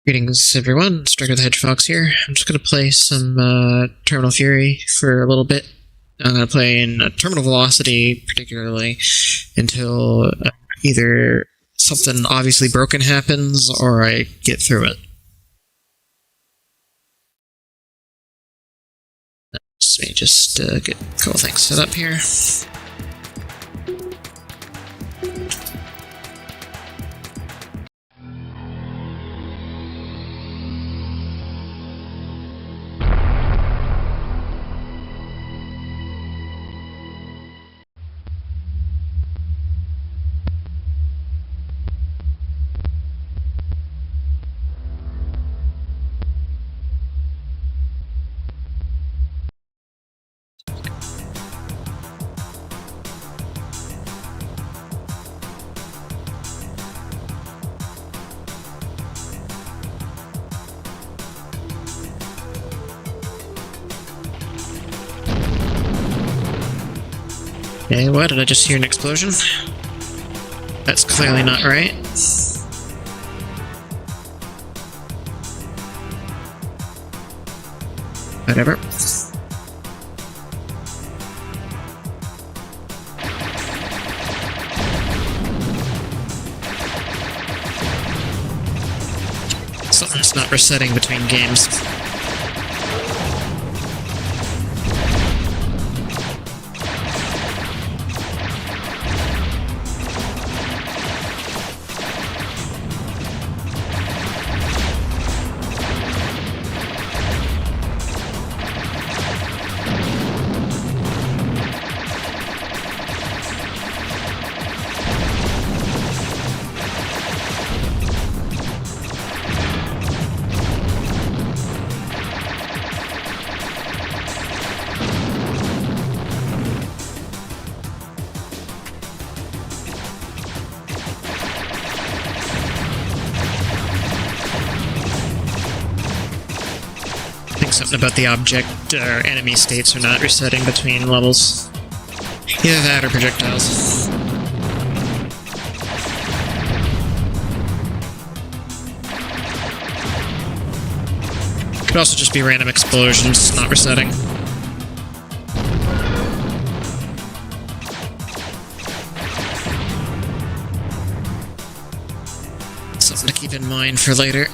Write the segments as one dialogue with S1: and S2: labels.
S1: Greetings, everyone. Striker the Hedgehog here. I'm just going to play some TerminalFury for a little bit. I'm going to play in terminal velocity, particularly, until either something obviously broken happens or I get through it. Let me just get a couple things set up here. Okay, what? Did I just hear an explosion? That's clearly not right. Whatever. Something's not resetting between games. Something about the object or enemy states are not resetting between levels. Either that or projectiles. Could also just be random explosions not resetting. Something to keep in mind for later.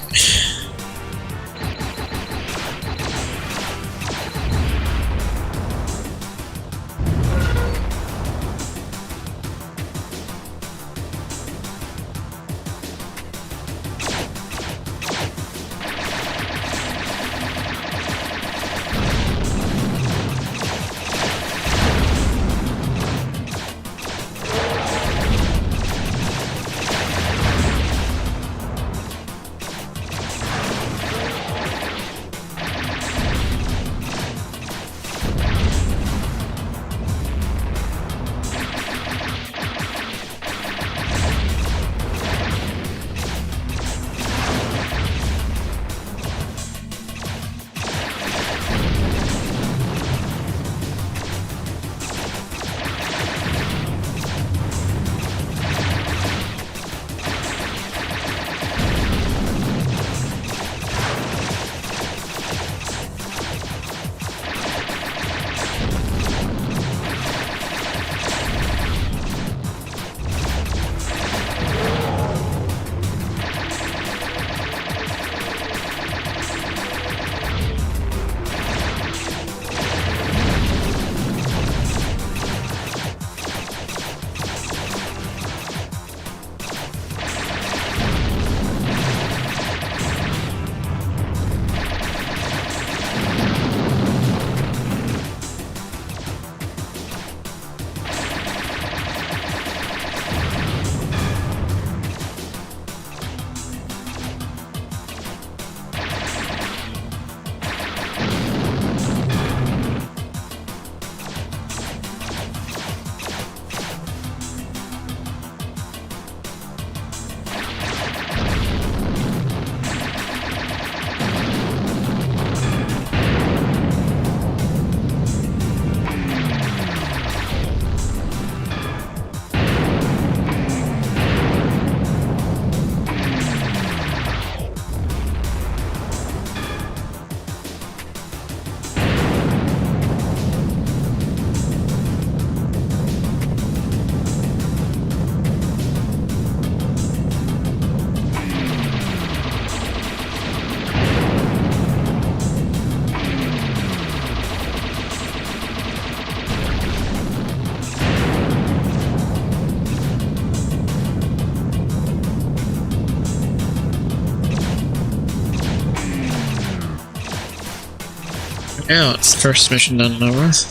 S1: Yeah, it's the first mission done and over with.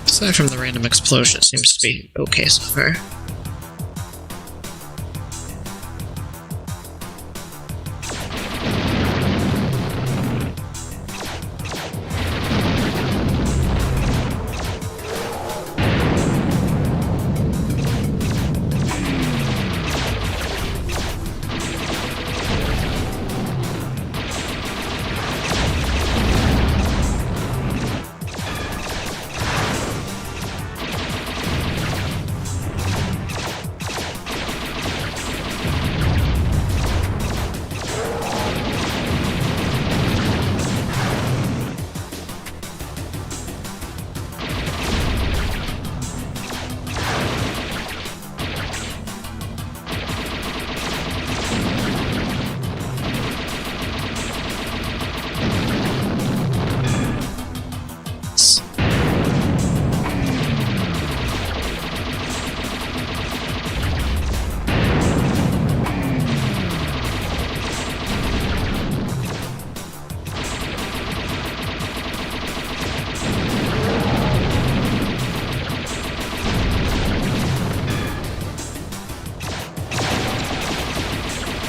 S1: Aside from the random explosion, it seems to be okay so far.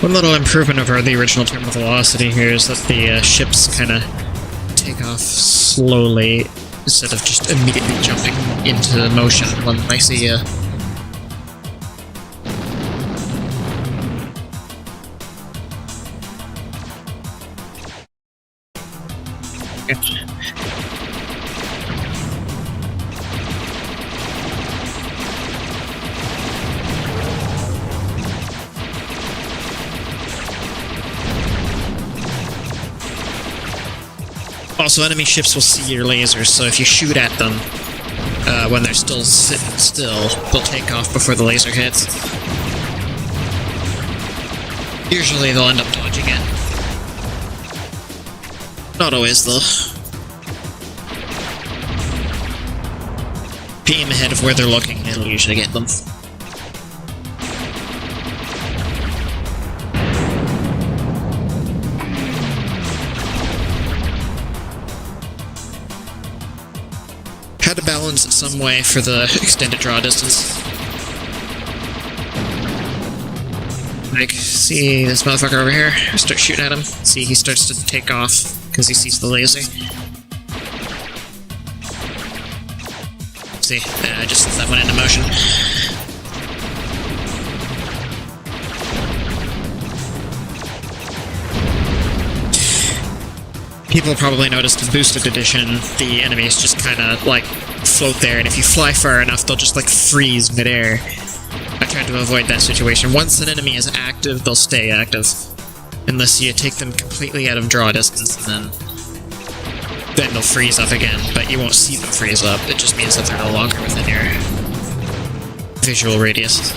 S1: One little improvement over the original terminal velocity here is that the ships kind of take off slowly instead of just immediately jumping into motion when they see you. Also, enemy ships will see your lasers, so if you shoot at them when they're still sitting still, they'll take off before the laser hits. Usually they'll end up dodging it. Not always, though. If you aim ahead of where they're looking, it'll usually get them. Had to balance it some way for the extended draw distance. Like, see this motherfucker over here? Start shooting at him. See, he starts to take off because he sees the laser. See, I just that went into motion. People probably noticed in Boosted Edition, the enemies just kind of, like, float there, and if you fly far enough, they'll just, like, freeze midair. I tried to avoid that situation. Once an enemy is active, they'll stay active. Unless you take them completely out of draw distance, and then they'll freeze up again, but you won't see them freeze up. It just means that they're no longer within your visual radius.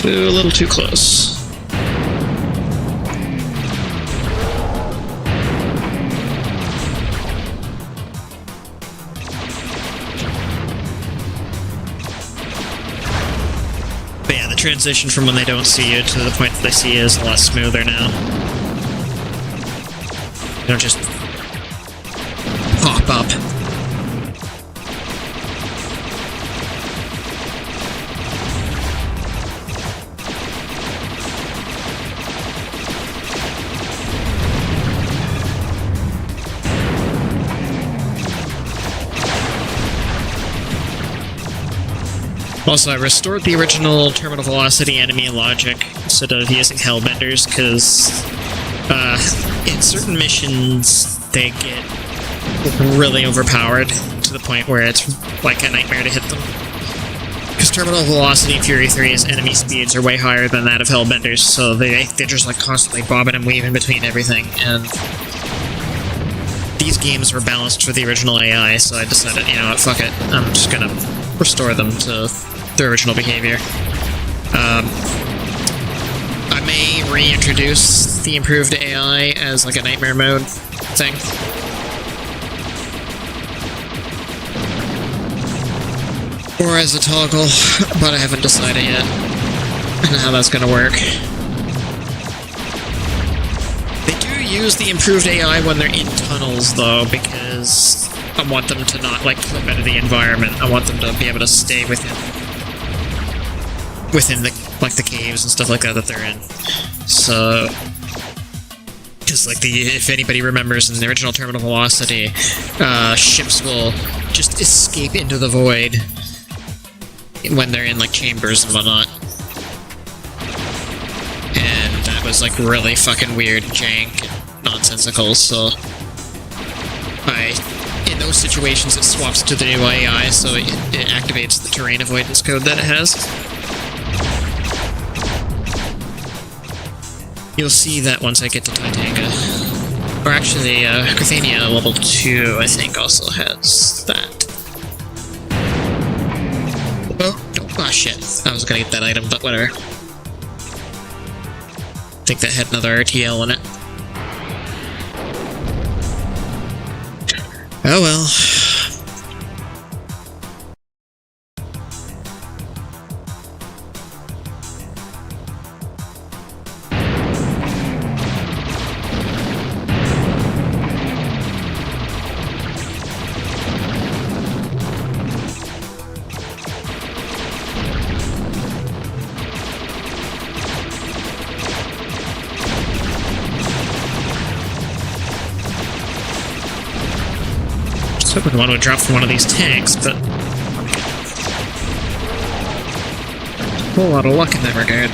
S1: Flew a little too close. But yeah, the transition from when they don't see you to the point that they see you is a lot smoother now. You don't just pop up. Also, I restored the original terminal velocity enemy logic instead of using hellbenders, because in certain missions they get really overpowered to the point where it's like a nightmare to hit them. Because terminal velocity in Fury 3's enemy speeds are way higher than that of hellbenders, so they're just like constantly bobbing and weaving between everything, and these games were balanced for the original AI, so I decided, you know what, fuck it. I'm just gonna restore them to their original behavior. I may reintroduce the improved AI as like a nightmare mode thing. Or as a toggle, but I haven't decided yet how that's gonna work. They do use the improved AI when they're in tunnels, though, because I want them to not, like, flip out of the environment. I want them to be able to stay within the, like, the caves and stuff like that they're in. So, because, like, if anybody remembers in the original Terminal Velocity, ships will just escape into the void when they're in, like, chambers and whatnot. And that was, like, really fucking weird, jank, and nonsensical, so in those situations it swaps to the new AI, so it activates the terrain avoidance code that it has. You'll see that once I get to Titanga. Or actually, Carthania level 2, I think, also has that. Oh shit. I was gonna get that item, but whatever. I think that had another RTL in it. Oh well. I hoping one would drop from one of these tanks, but a whole lot of luck in that regard.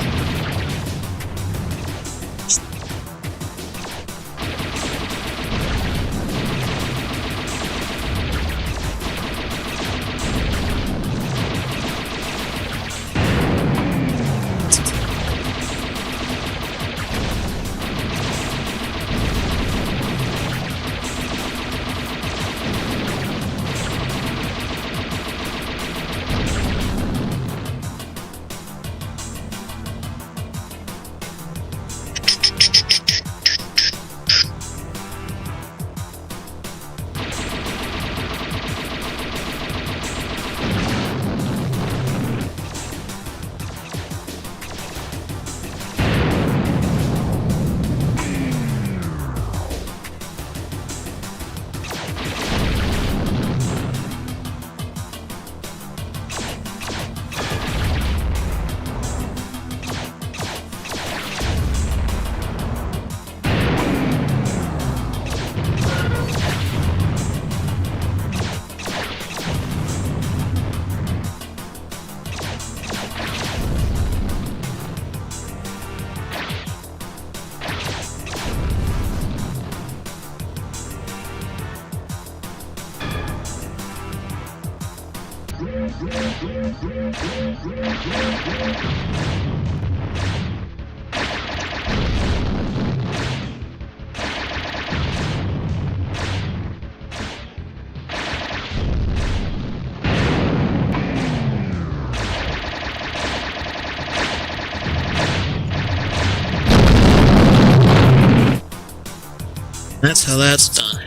S1: That's how that's done.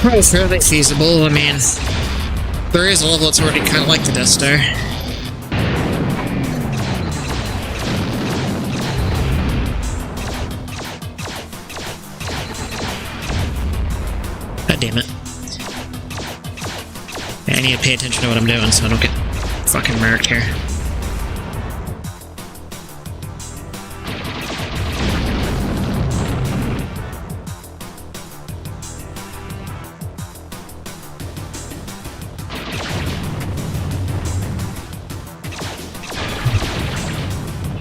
S1: Probably fairly feasible. I mean, there is a level that's already kind of like the Death Star. God damn it. I need to pay attention to what I'm doing so I don't get fucking murked here.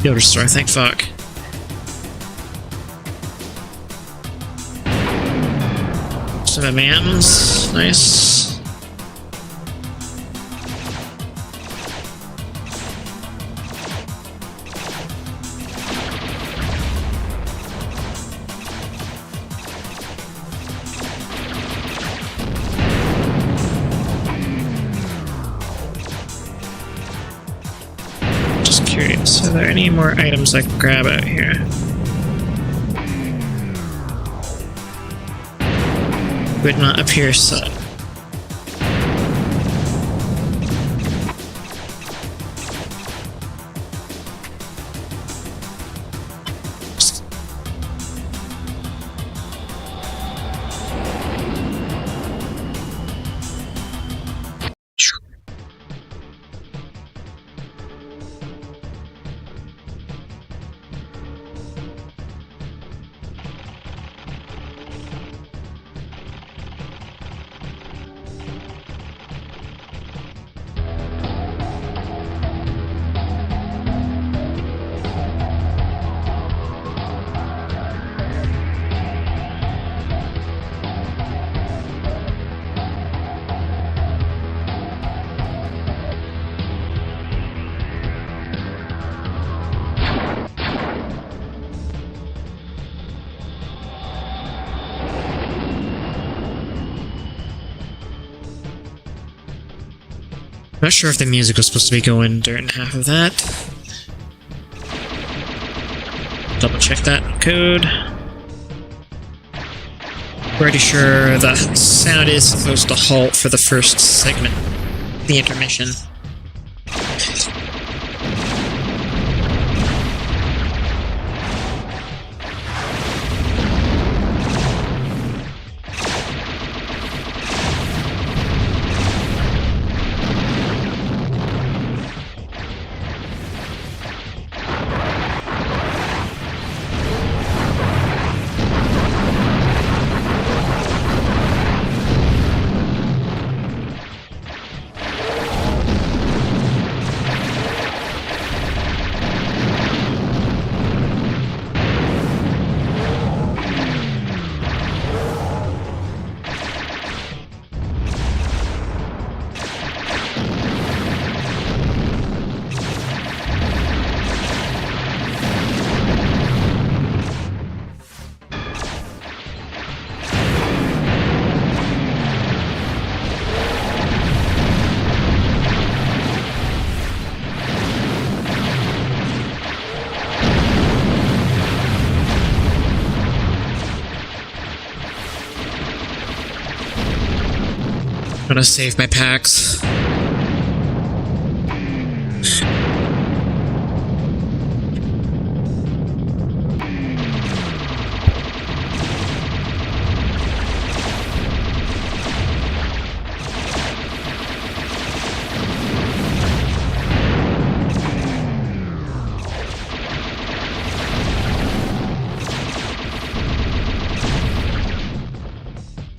S1: Yoda store, thank fuck. Some MMs, nice. Just curious, are there any more items I can grab out here? Would not appear so. Not sure if the music was supposed to be going during half of that. Double check that code. Pretty sure the sound is supposed to halt for the first segment, the intermission. I'm gonna save my packs.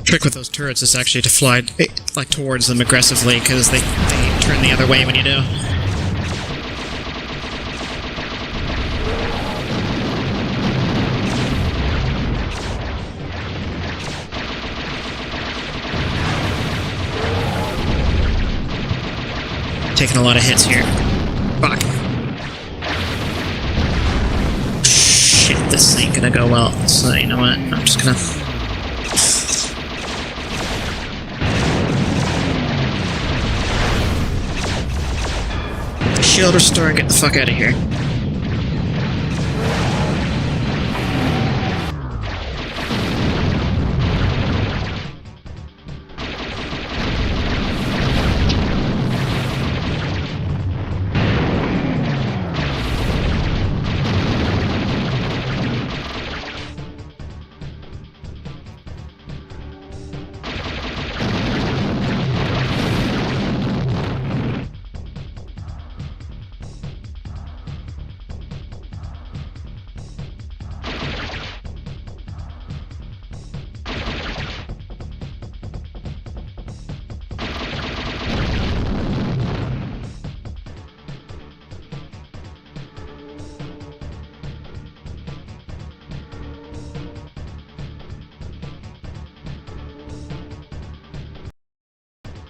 S1: Trick with those turrets is actually to fly like towards them aggressively, because they turn the other way when you do. Taking a lot of hits here. Fuck. Shit, this ain't gonna go well. So you know what? I'm just gonna... shield restore and get the fuck out of here.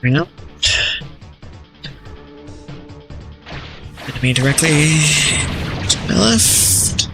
S1: Yep. Enemy directly to my left.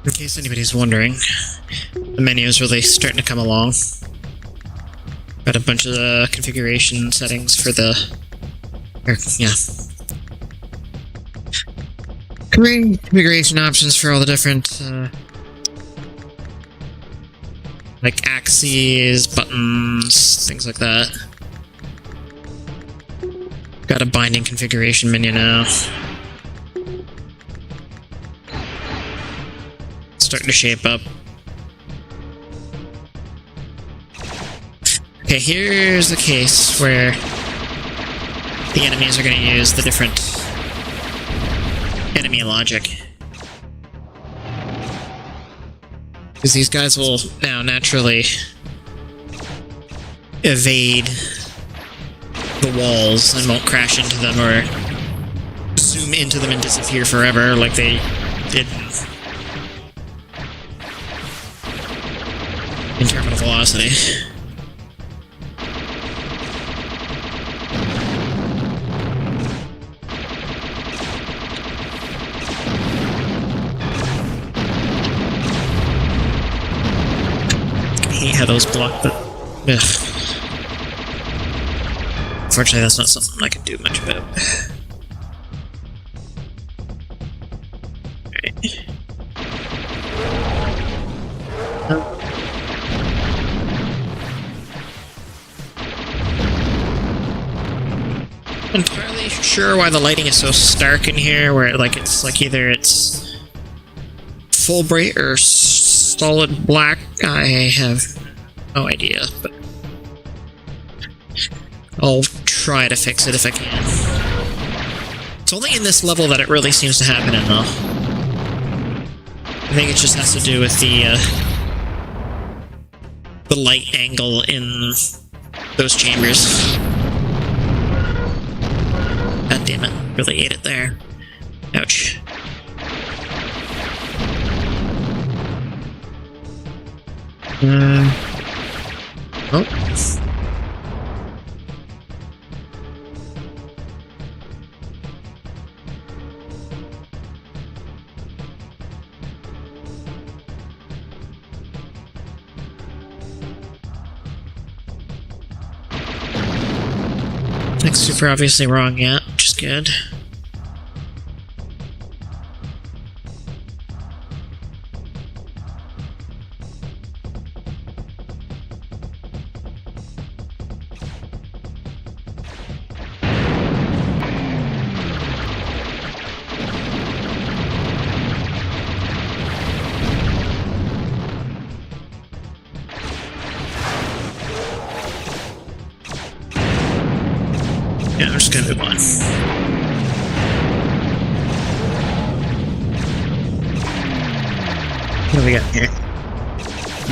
S1: In case anybody's wondering, the menu is really starting to come along. Got a bunch of the configuration settings for the... configuration options for all the different, like axes, buttons, things like that. Got a binding configuration menu now. Starting to shape up. Okay, here's the case where the enemies are going to use the different enemy logic. Because these guys will now naturally evade the walls and won't crash into them or zoom into them and disappear forever like they did in terminal velocity. I hate how those block the... Ugh. Unfortunately, that's not something I can do much about. Alright. Entirely sure why the lighting is so stark in here, where it's like either it's full bright or solid black. I have no idea, but I'll try to fix it if I can. It's only in this level that it really seems to happen in, though. I think it just has to do with the light angle in those chambers. God damn it, really ate it there. Ouch. Oh. Like super obviously wrong yet, which is good. Yeah, I'm just gonna move on. What do we got here?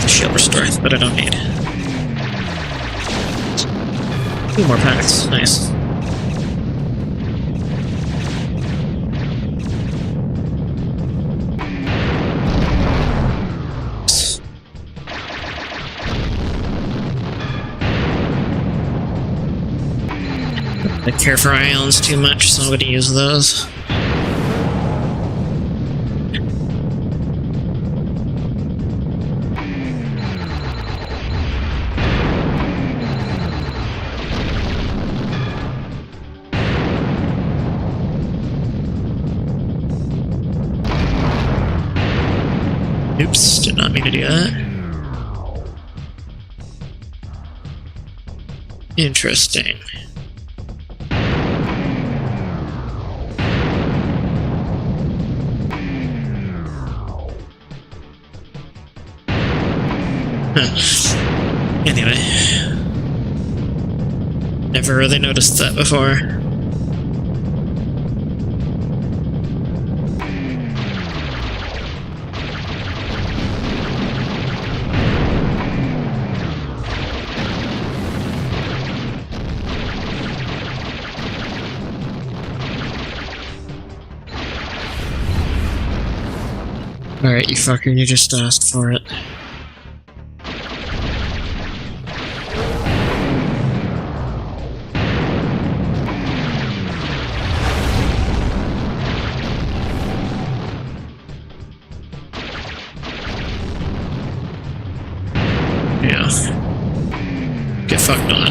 S1: Shield restore, but I don't need. 2 more packs, nice. I care for ions too much, so I'm going to use those. Whoops, did not mean to do that. Interesting. Anyway. Never really noticed that before. Alright, you fucker, you just asked for it. Yeah. Get fucked on.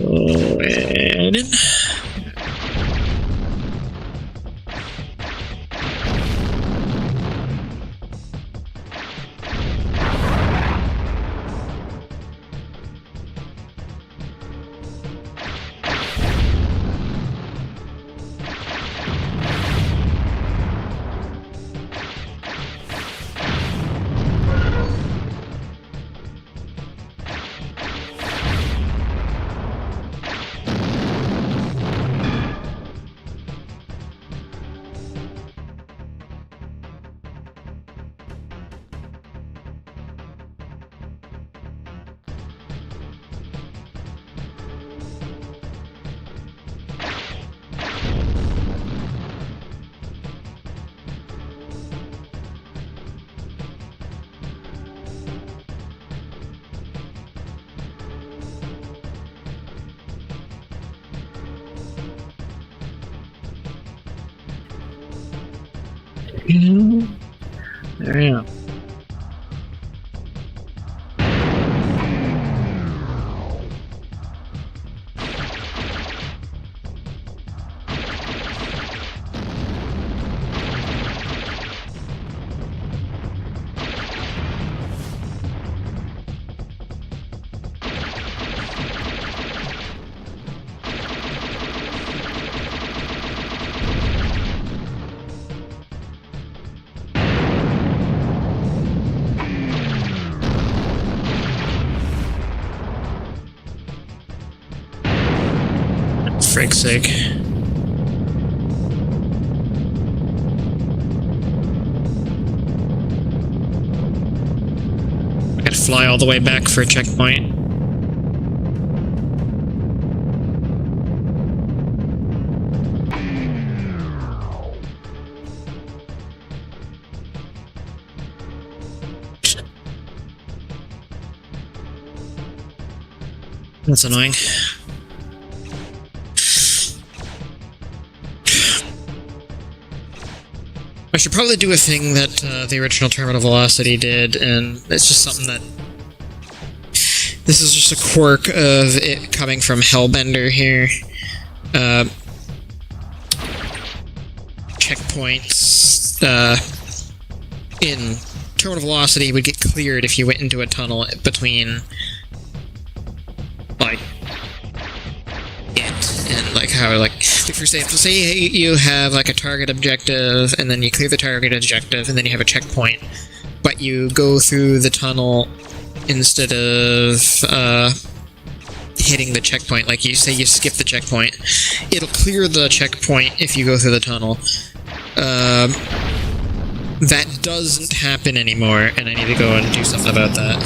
S1: Oh, and in. There we go. Frig's sake. I gotta fly all the way back for a checkpoint. That's annoying. I should probably do a thing that the original Terminal Velocity did, and it's just something that... This is just a quirk of it coming from Hellbender here. Checkpoints in Terminal Velocity would get cleared if you went into a tunnel between, like, and like how, like, for example, say you have like a target objective, and then you clear the target objective, and then you have a checkpoint, but you go through the tunnel instead of hitting the checkpoint. Like, you say you skip the checkpoint, it'll clear the checkpoint if you go through the tunnel. That doesn't happen anymore, and I need to go and do something about that.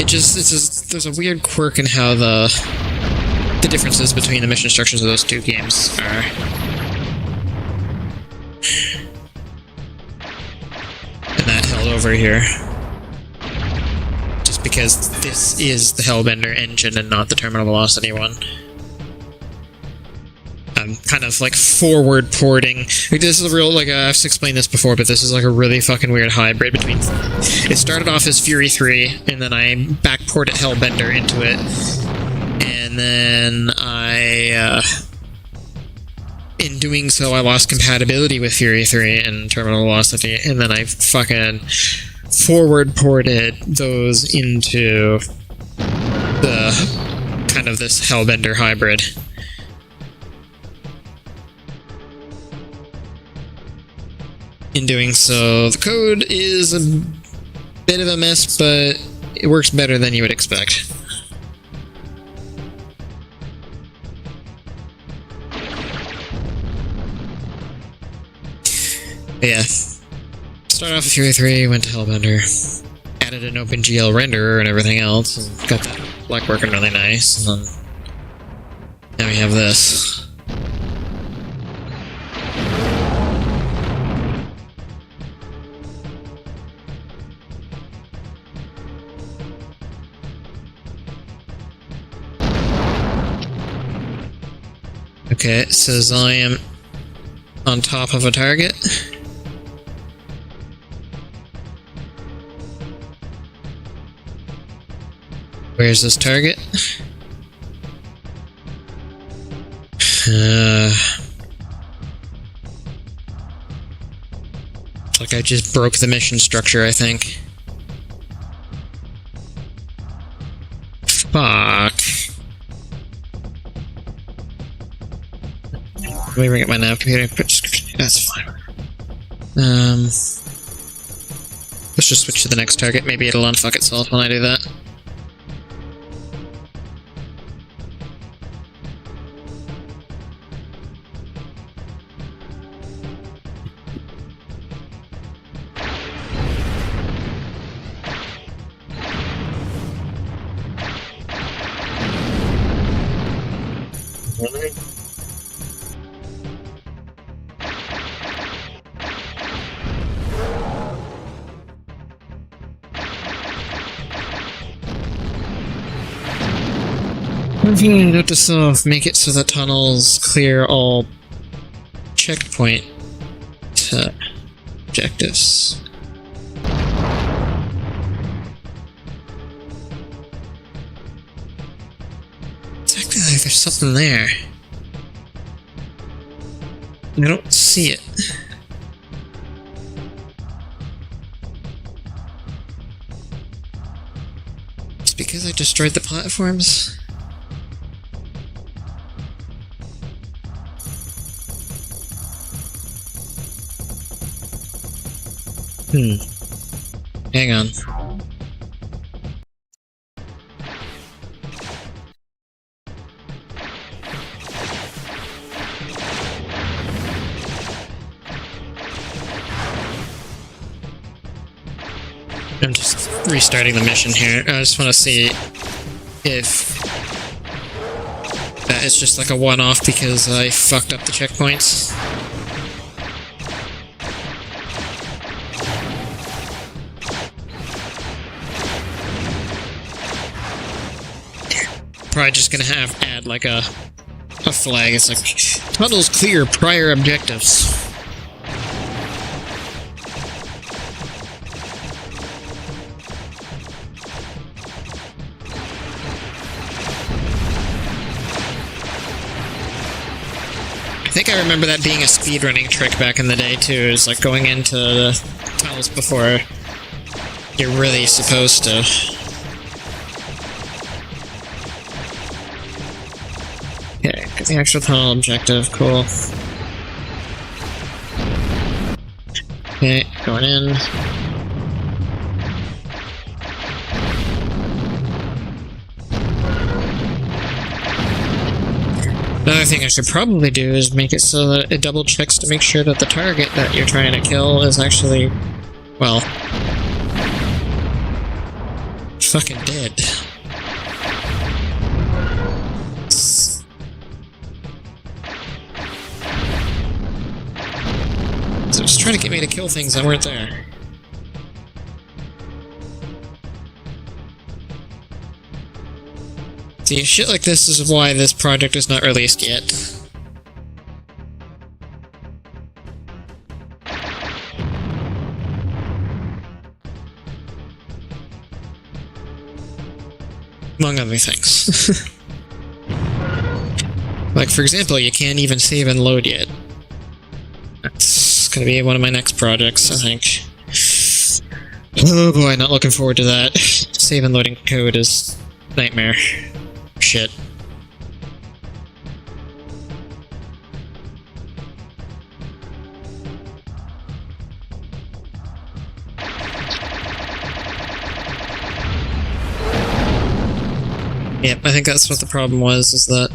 S1: There's a weird quirk in how the differences between the mission structures of those two games are. And that held over here. because this is the Hellbender engine and not the terminal velocity one. I'm kind of like forward porting. Like, this is a real, like, I've explained this before, but this is like a really fucking weird hybrid between. It started off as Fury 3, and then I backported Hellbender into it, and then in doing so, I lost compatibility with Fury 3 and terminal velocity, and then I fucking forward ported those into the kind of this Hellbender hybrid. In doing so, the code is a bit of a mess, but it works better than you would expect. But yeah. Started off with Fury 3, went to Hellbender, added an OpenGL renderer and everything else, and got that black working really nice, and then now we have this. Okay, it says I am on top of a target. Where's this target? It's like I just broke the mission structure, I think. Fuck. Let me bring up my nav computer. That's fine. Let's just switch to the next target. Maybe it'll unfuck itself when I do that. Note to self, make it so the tunnels clear all checkpoint objectives. It's acting like there's something there. I don't see it. It's because I destroyed the platforms? Hang on. I'm just restarting the mission here. I just want to see if that is just like a one-off because I fucked up the checkpoints. Probably just gonna add like a flag. It's like tunnels clear prior objectives. I think I remember that being a speedrunning trick back in the day too. Is like going into the tunnels before you're really supposed to. Okay, get the actual tunnel objective, cool. Okay, going in. Another thing I should probably do is make it so that it double checks to make sure that the target that you're trying to kill is actually, well, fucking dead. So it's trying to get me to kill things that weren't there. See, shit like this is why this project is not released yet. Among other things. Like, for example, you can't even save and load yet. That's gonna be one of my next projects, I think. Oh boy, not looking forward to that. Save and loading code is nightmare. Shit. Yep, I think that's what the problem was, is that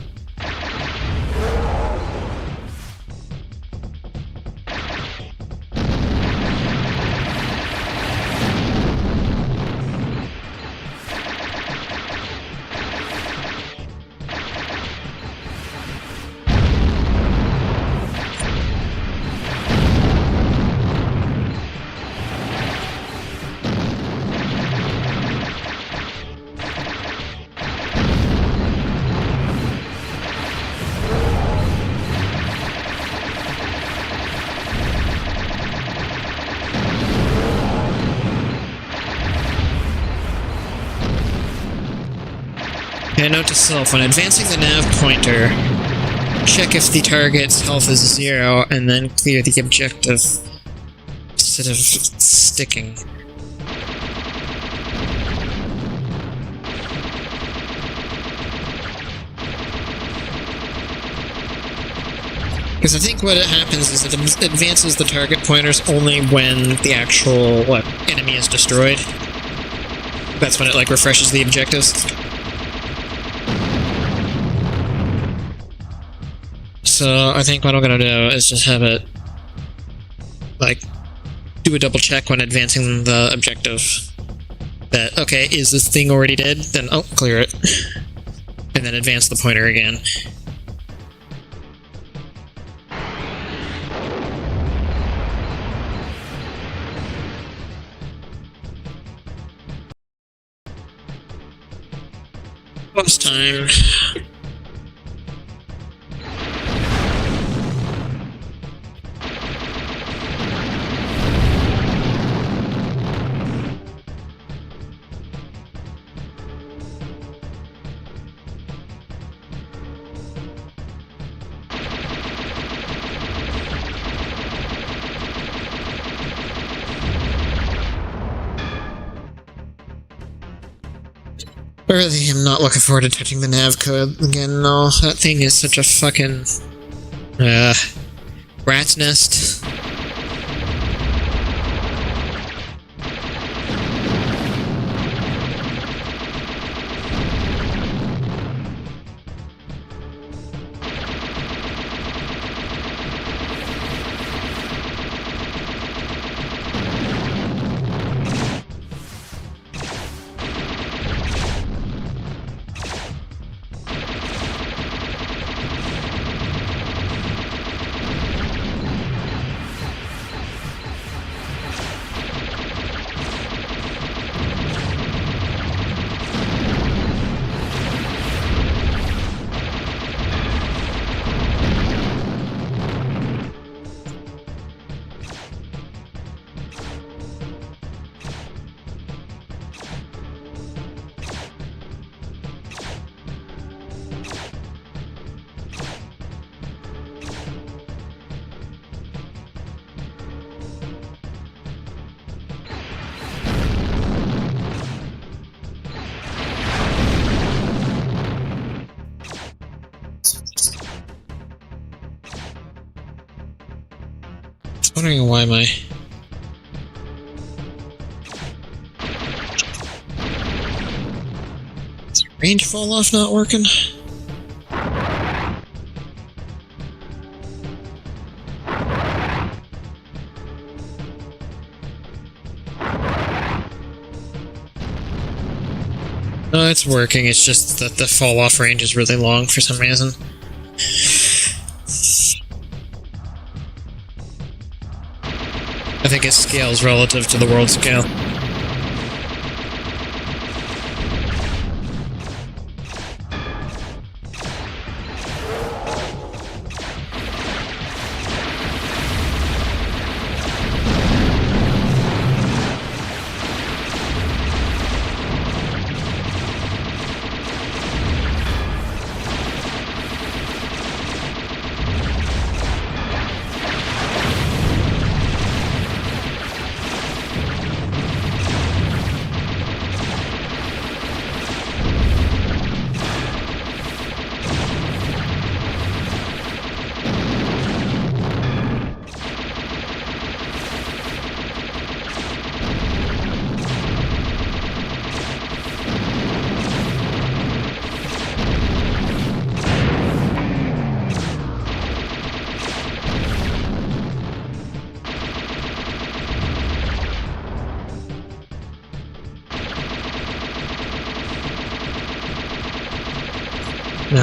S1: note to self, when advancing the nav pointer, check if the target's health is 0, and then clear the objective instead of sticking. Because I think what happens is it advances the target pointers only when the actual, enemy is destroyed. That's when it, refreshes the objectives. So I think what I'm gonna do is just have it, do a double check when advancing the objective. That, okay, is this thing already dead? Then, oh, clear it. And then advance the pointer again. Boss time. I really am not looking forward to touching the nav code again, no. That thing is such a fucking... rat's nest. I'm wondering why my... Is the range fall off not working? No, it's working, it's just that the fall off range is really long for some reason. I think it scales relative to the world scale.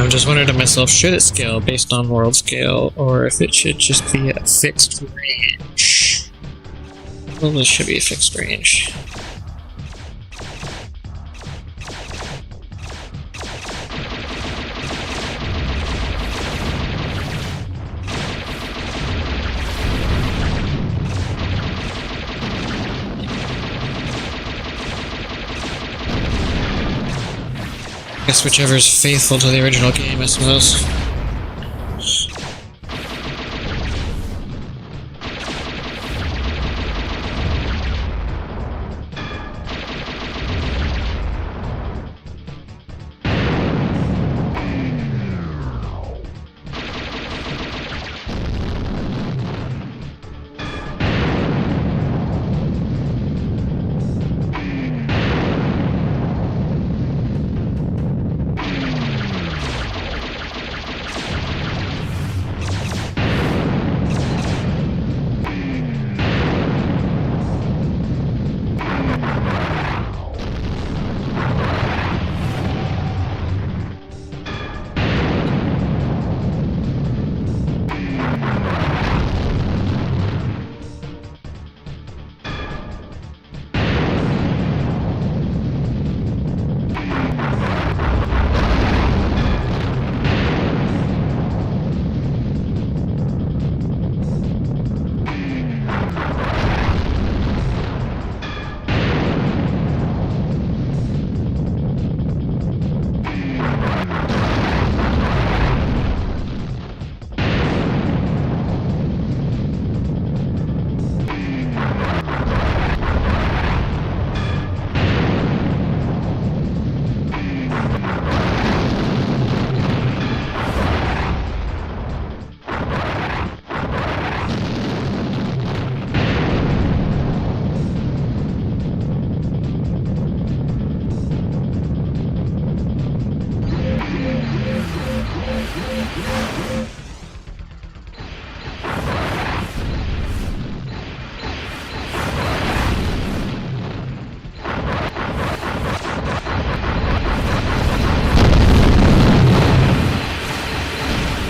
S1: I'm just wondering to myself, should it scale based on world scale, or if it should just be a fixed range? Well, this should be a fixed range. I guess whichever's faithful to the original game, I suppose.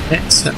S1: Excellent.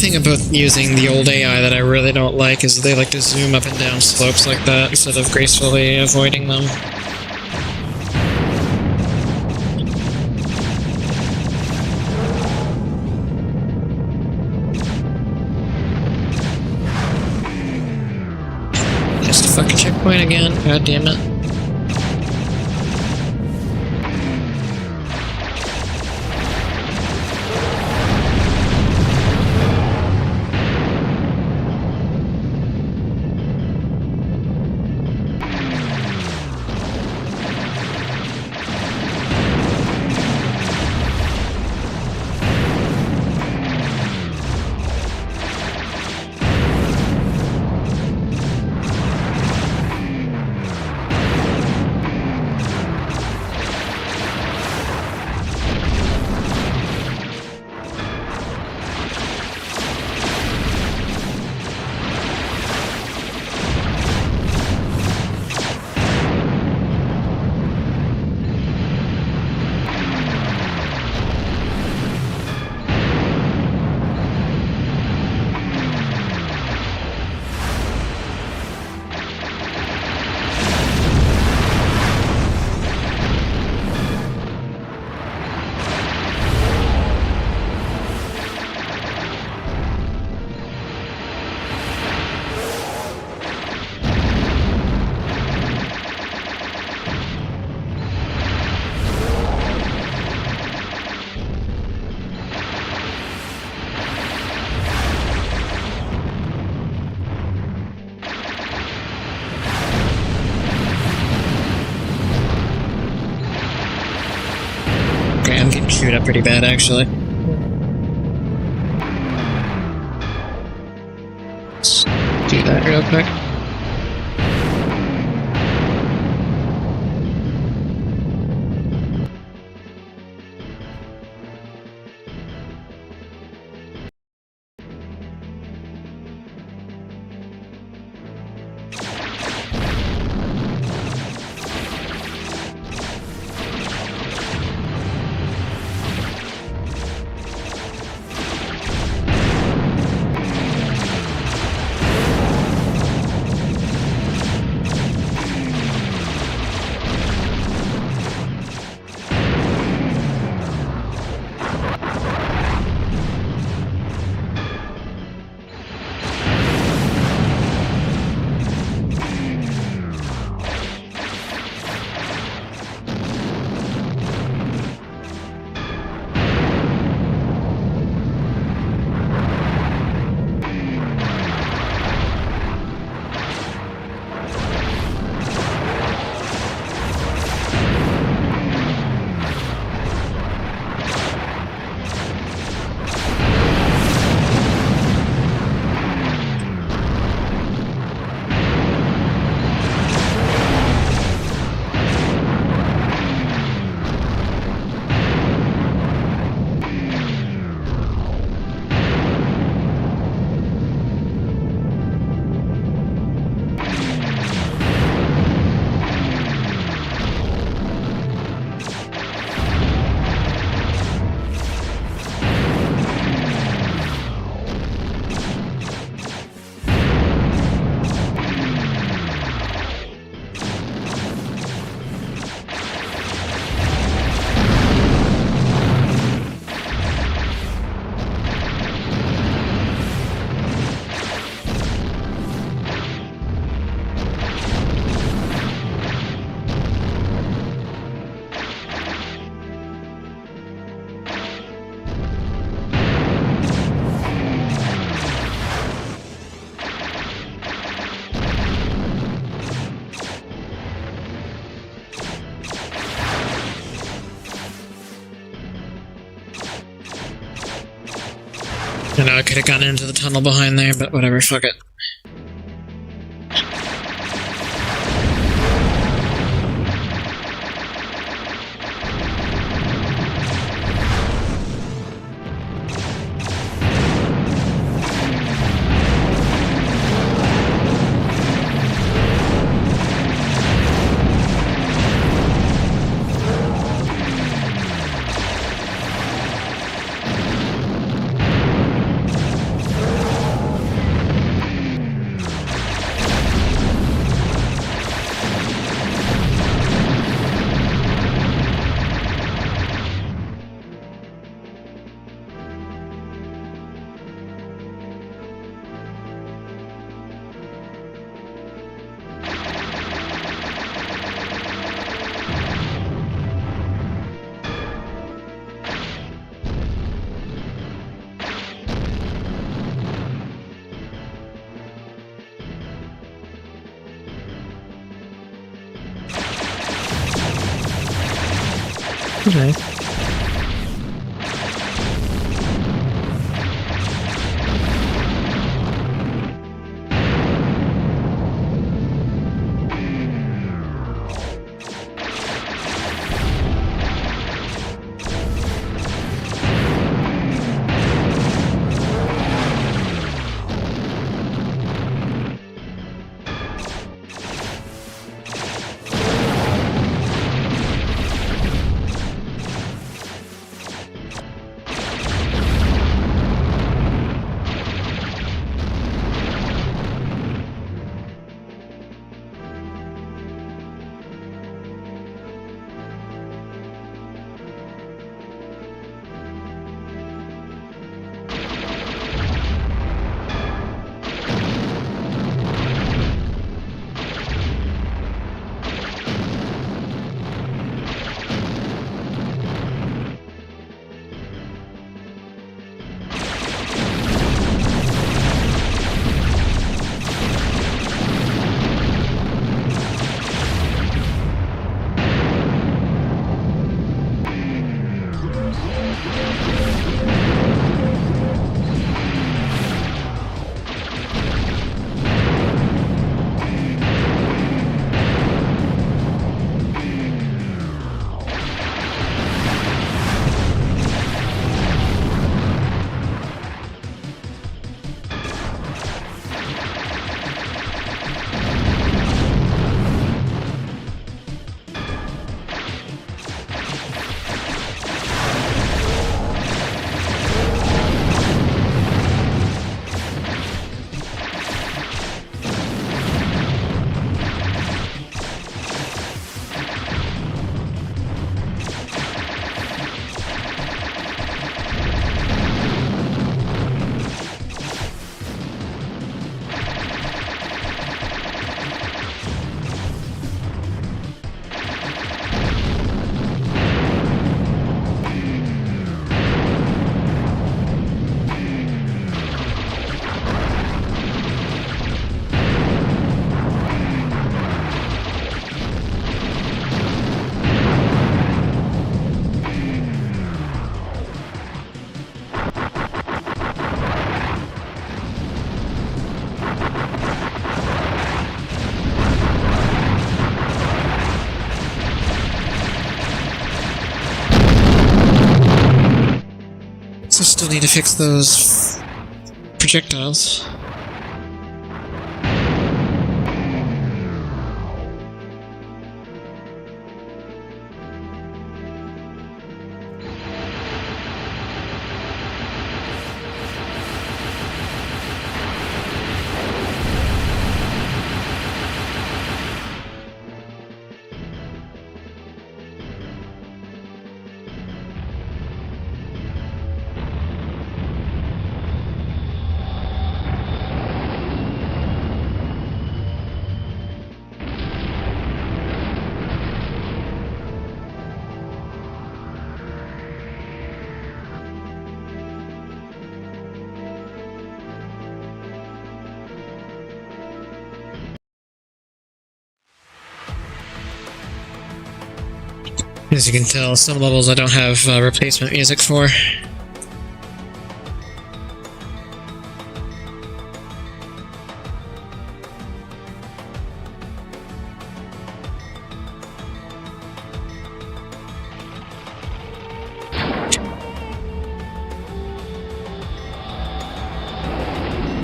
S1: thing about using the old AI that I really don't like is they like to zoom up and down slopes like that instead of gracefully avoiding them. Just a fucking checkpoint again, god damn it. Okay, I'm getting chewed up pretty bad, actually. Let's do that real quick. I know I could have gone into the tunnel behind there, but whatever, fuck it. Okay. So still need to fix those projectiles. As you can tell, some levels I don't have replacement music for.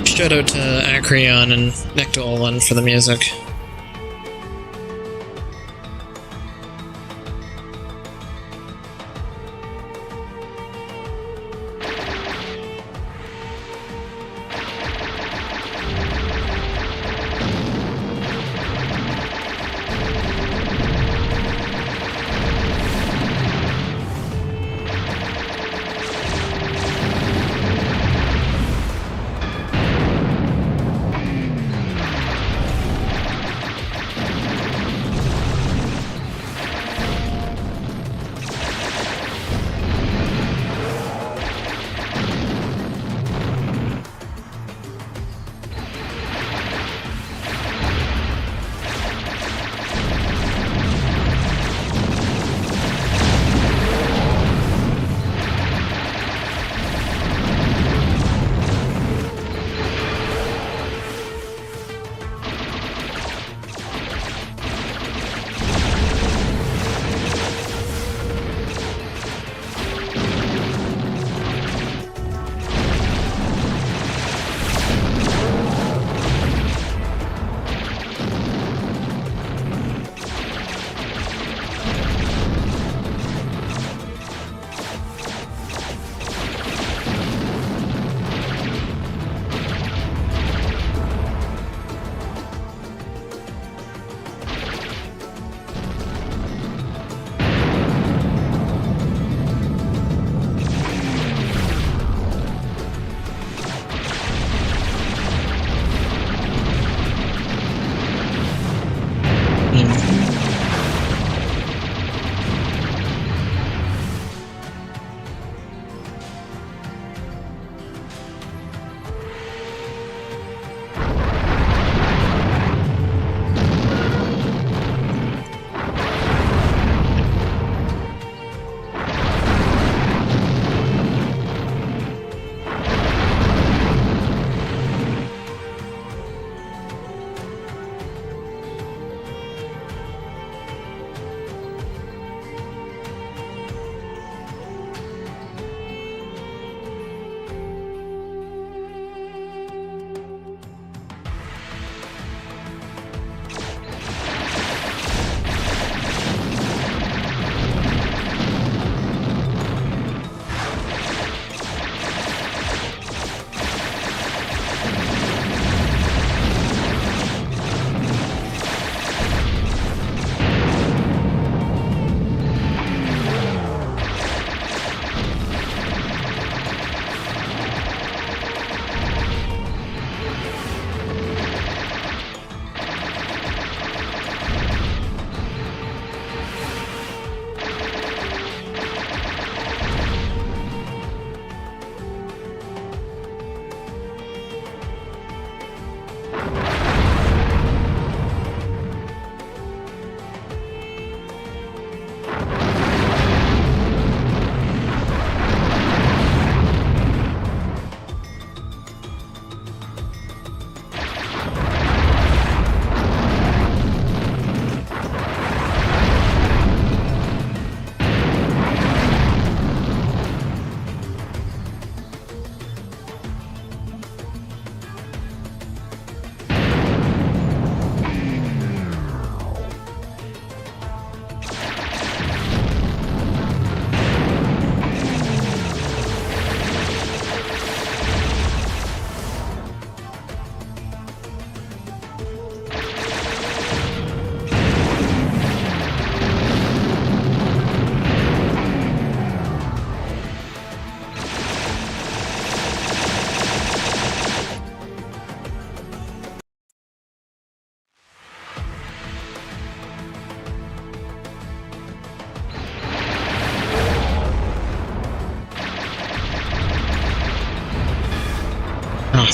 S1: Shout out to Acreon and Nectolan for the music.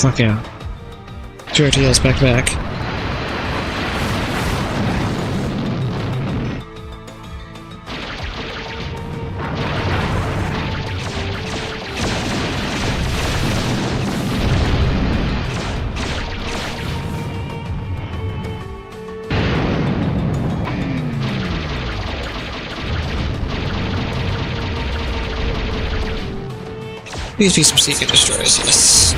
S1: fuck yeah. 2 RTLs back to back. Please be some secret destroyers, yes.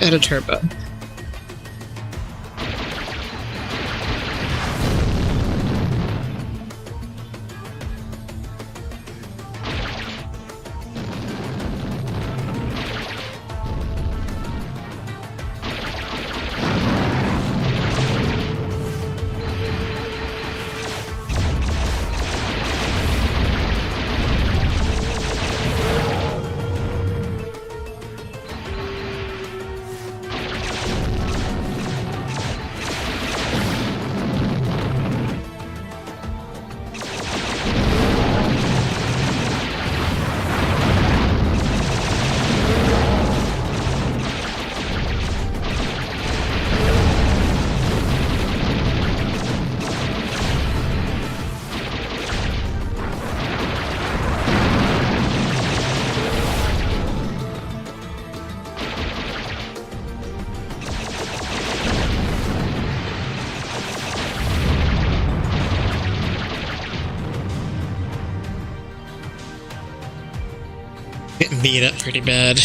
S1: Add a turbo. Getting beat up pretty bad.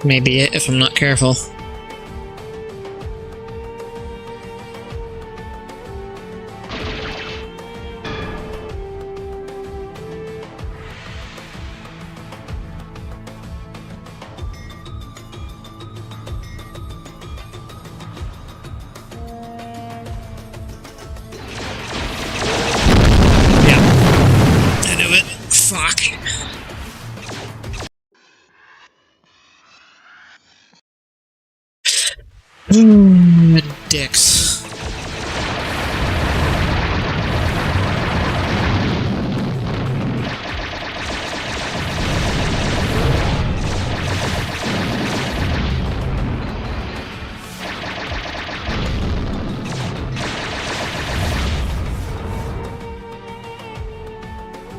S1: Maybe it if I'm not careful. Yeah. I knew it. Fuck. Dicks.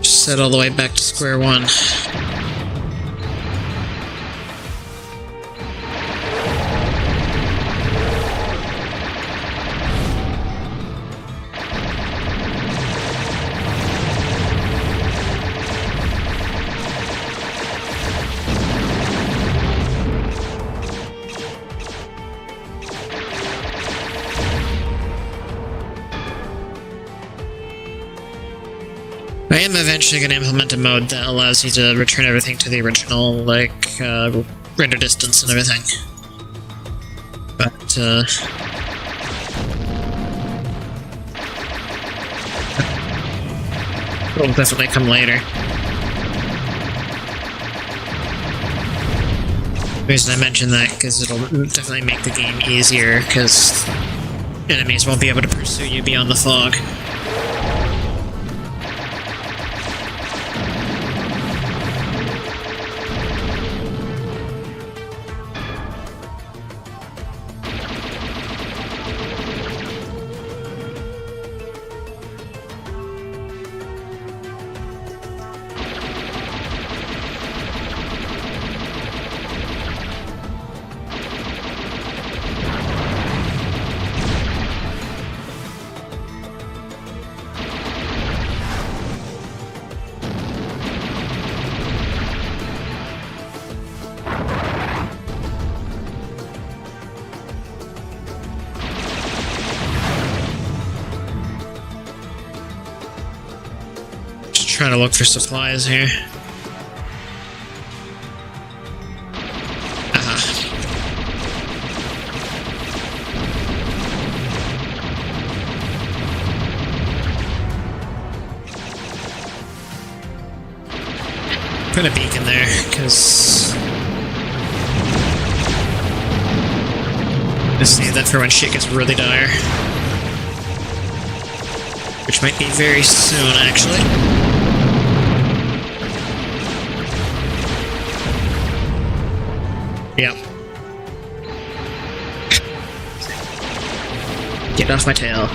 S1: Just set all the way back to square one. I am eventually going to implement a mode that allows you to return everything to the original, like, render distance and everything. it'll definitely come later. The reason I mention that because it'll definitely make the game easier, because enemies won't be able to pursue you beyond the fog. Trying to look for supplies here. Aha. Put a beacon there, because just need that for when shit gets really dire. Which might be very soon, actually. Yep. Get off my tail.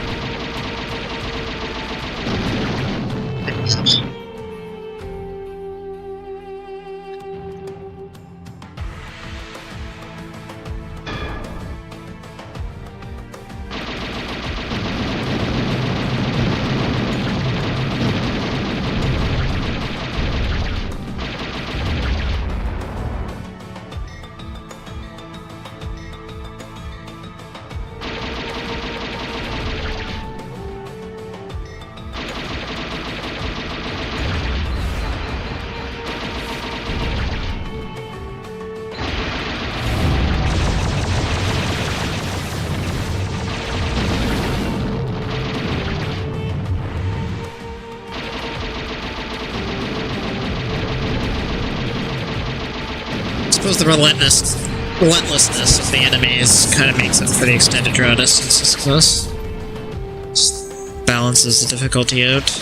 S1: I suppose the relentlessness of the enemies kind of makes up for the extended draw distances of this. Just balances the difficulty out.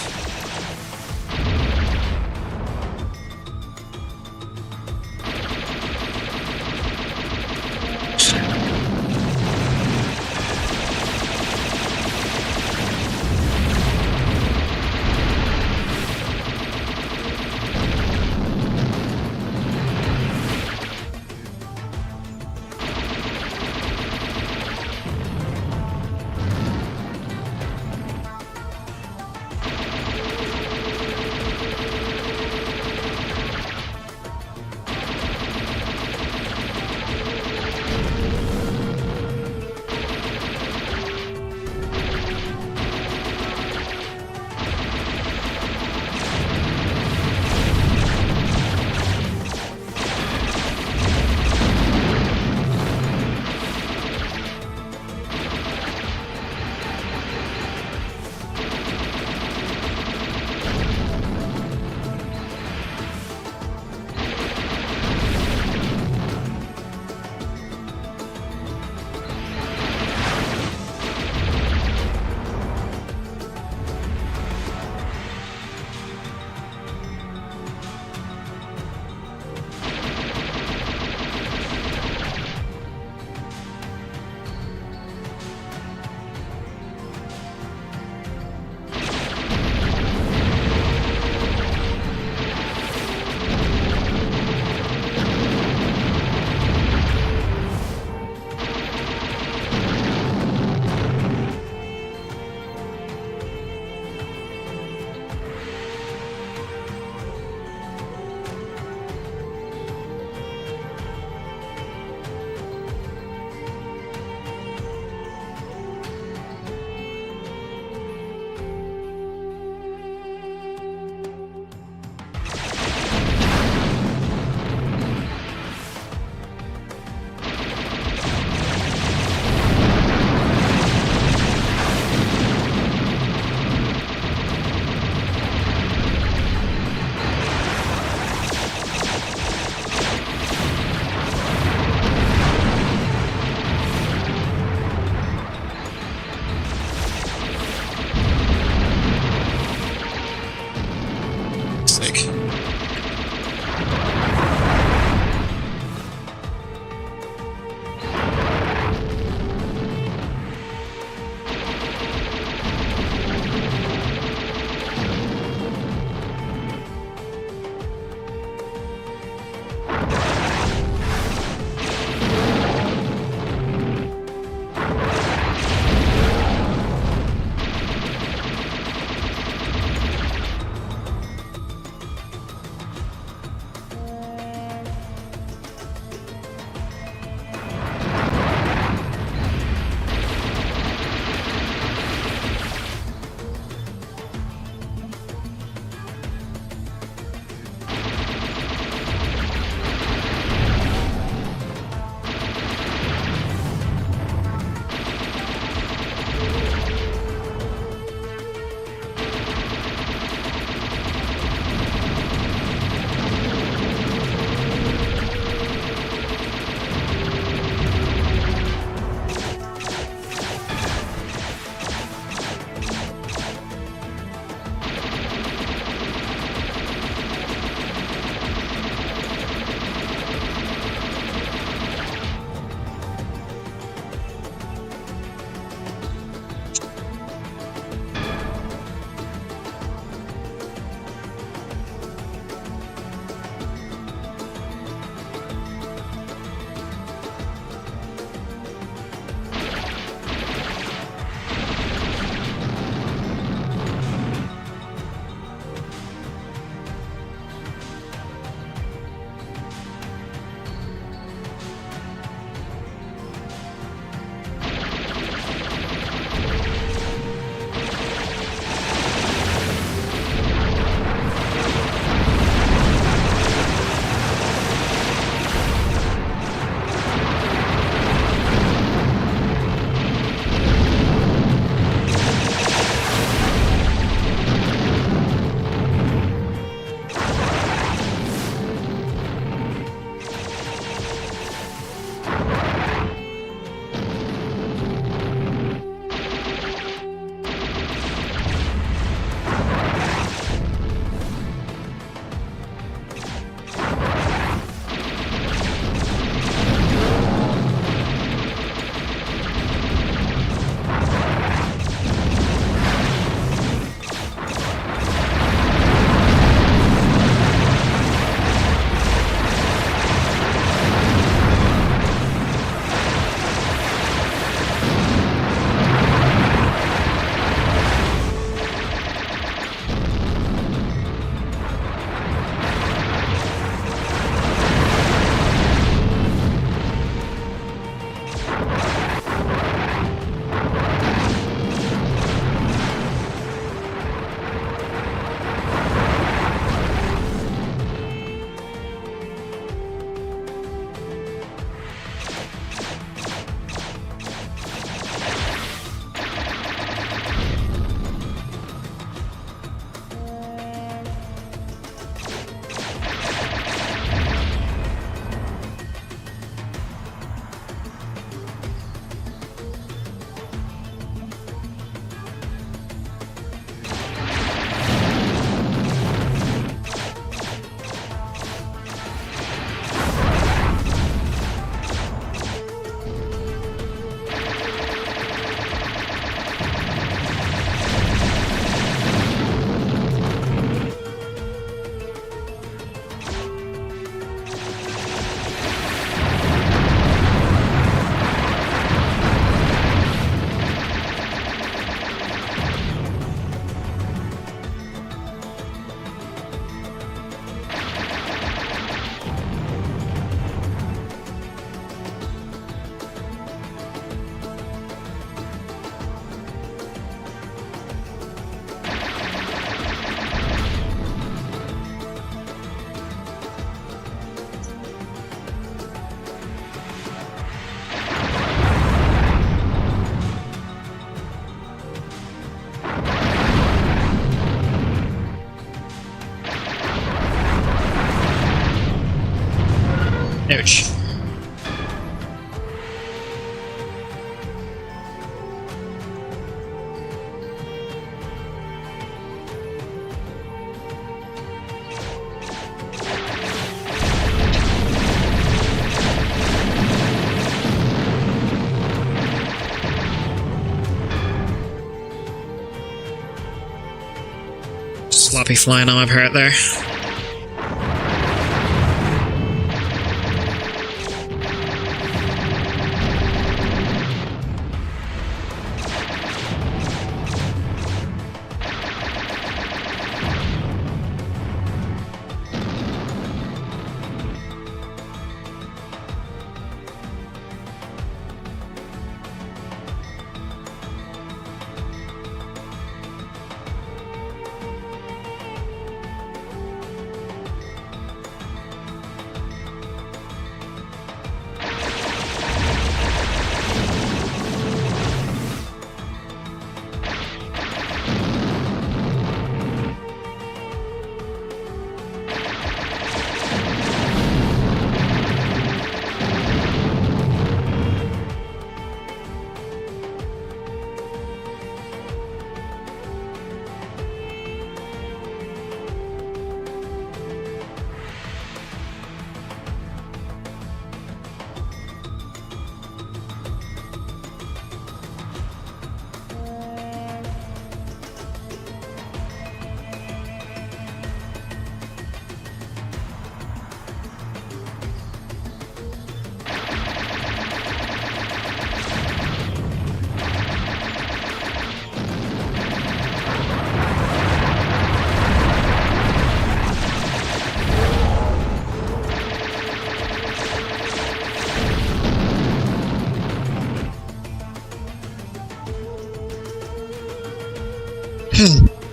S1: sloppy flying on my part there.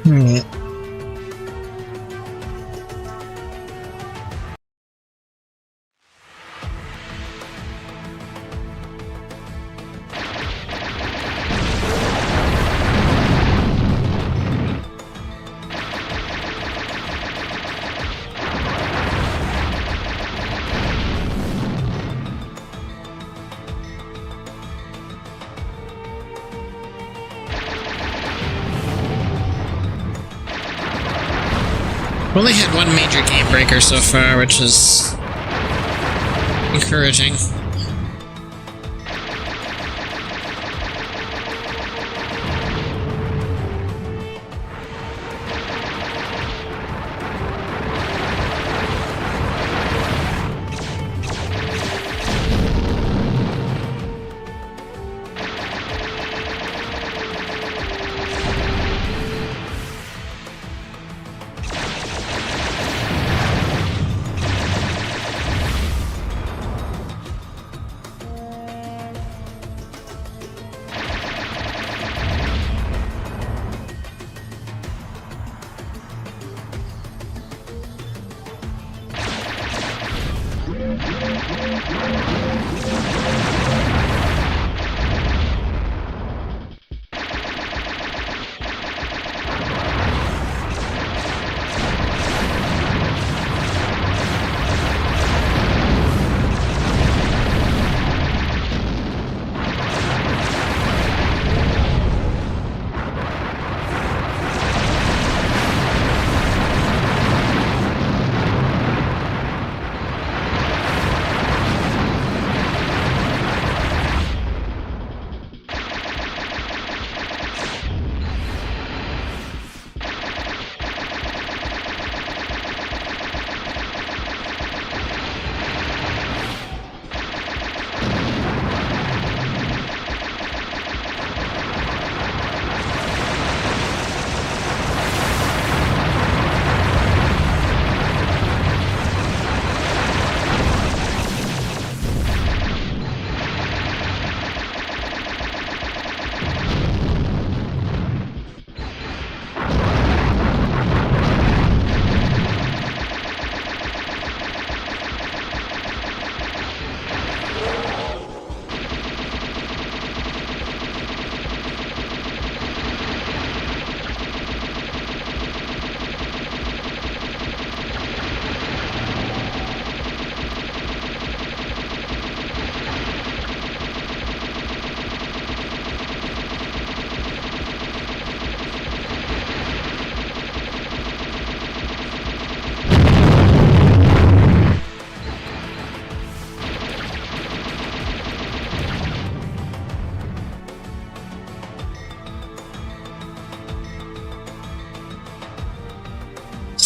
S1: Alright. Only had one major game breaker so far, which is encouraging.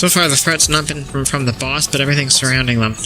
S1: So far, the threat's not been from the boss, but everything surrounding them.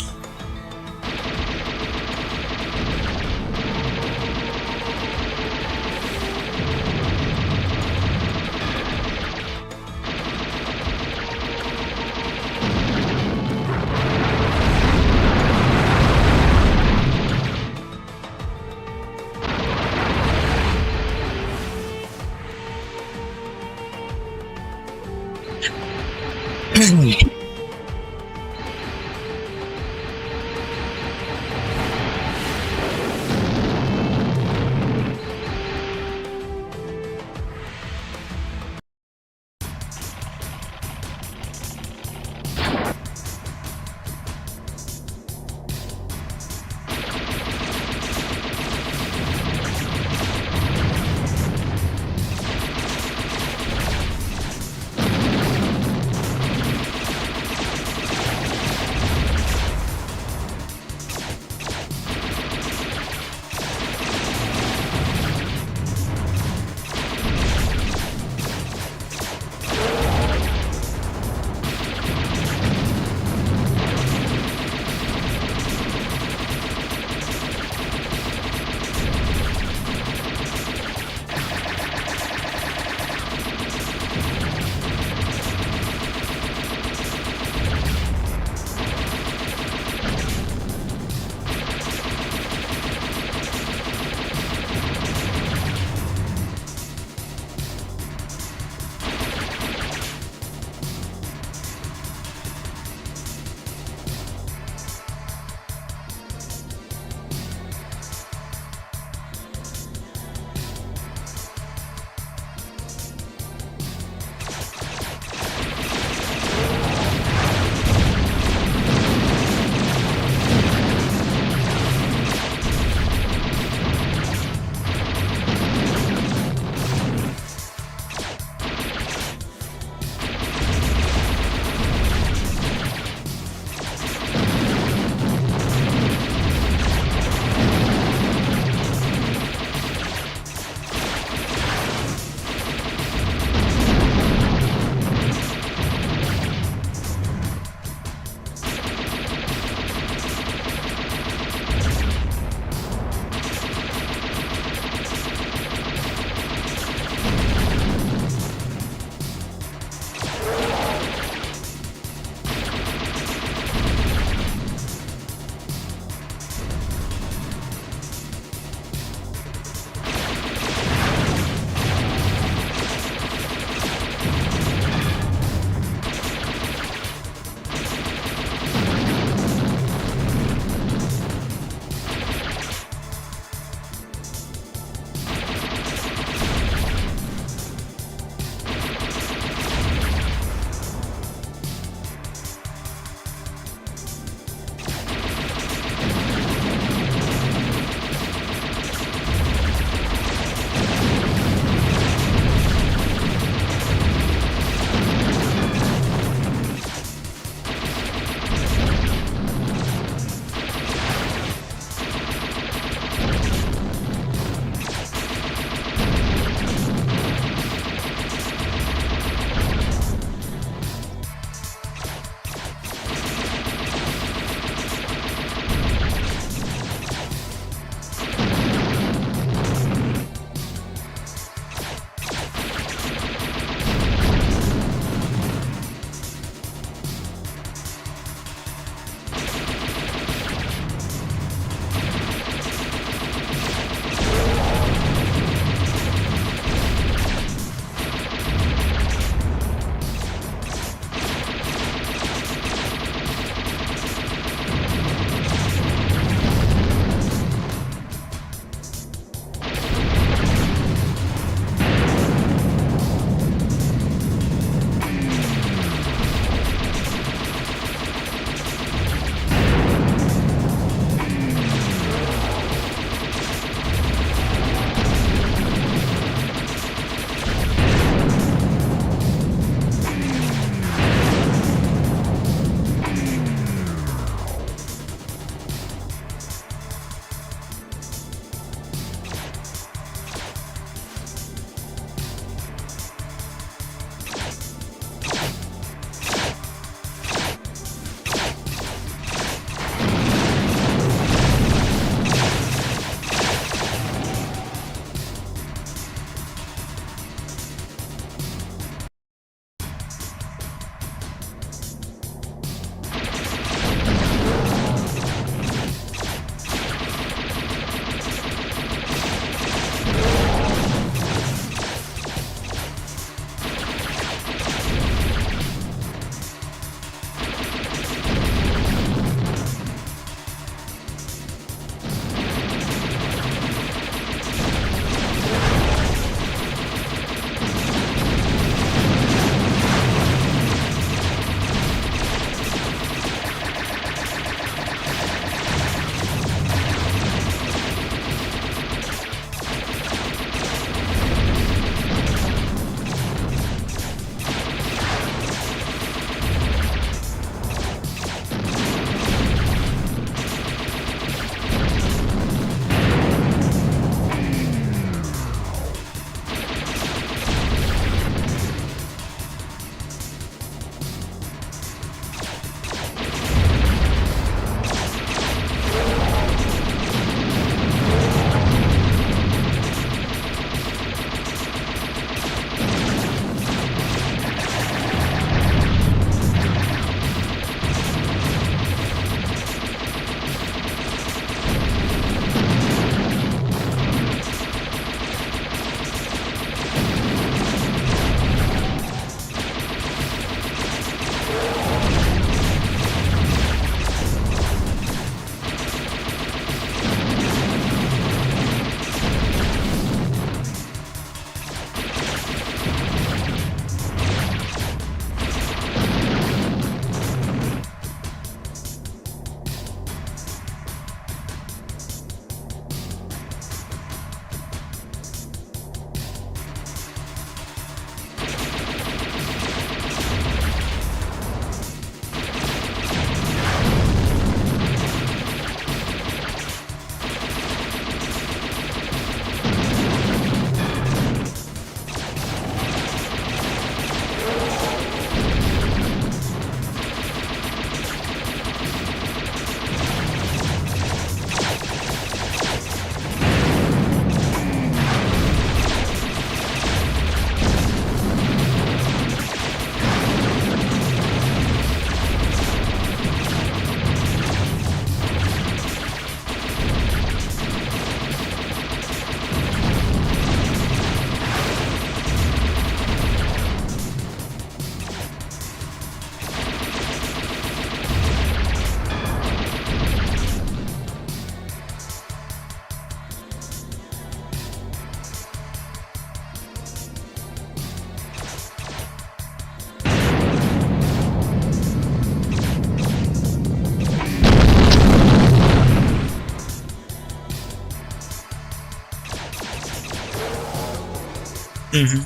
S1: Mm-hmm.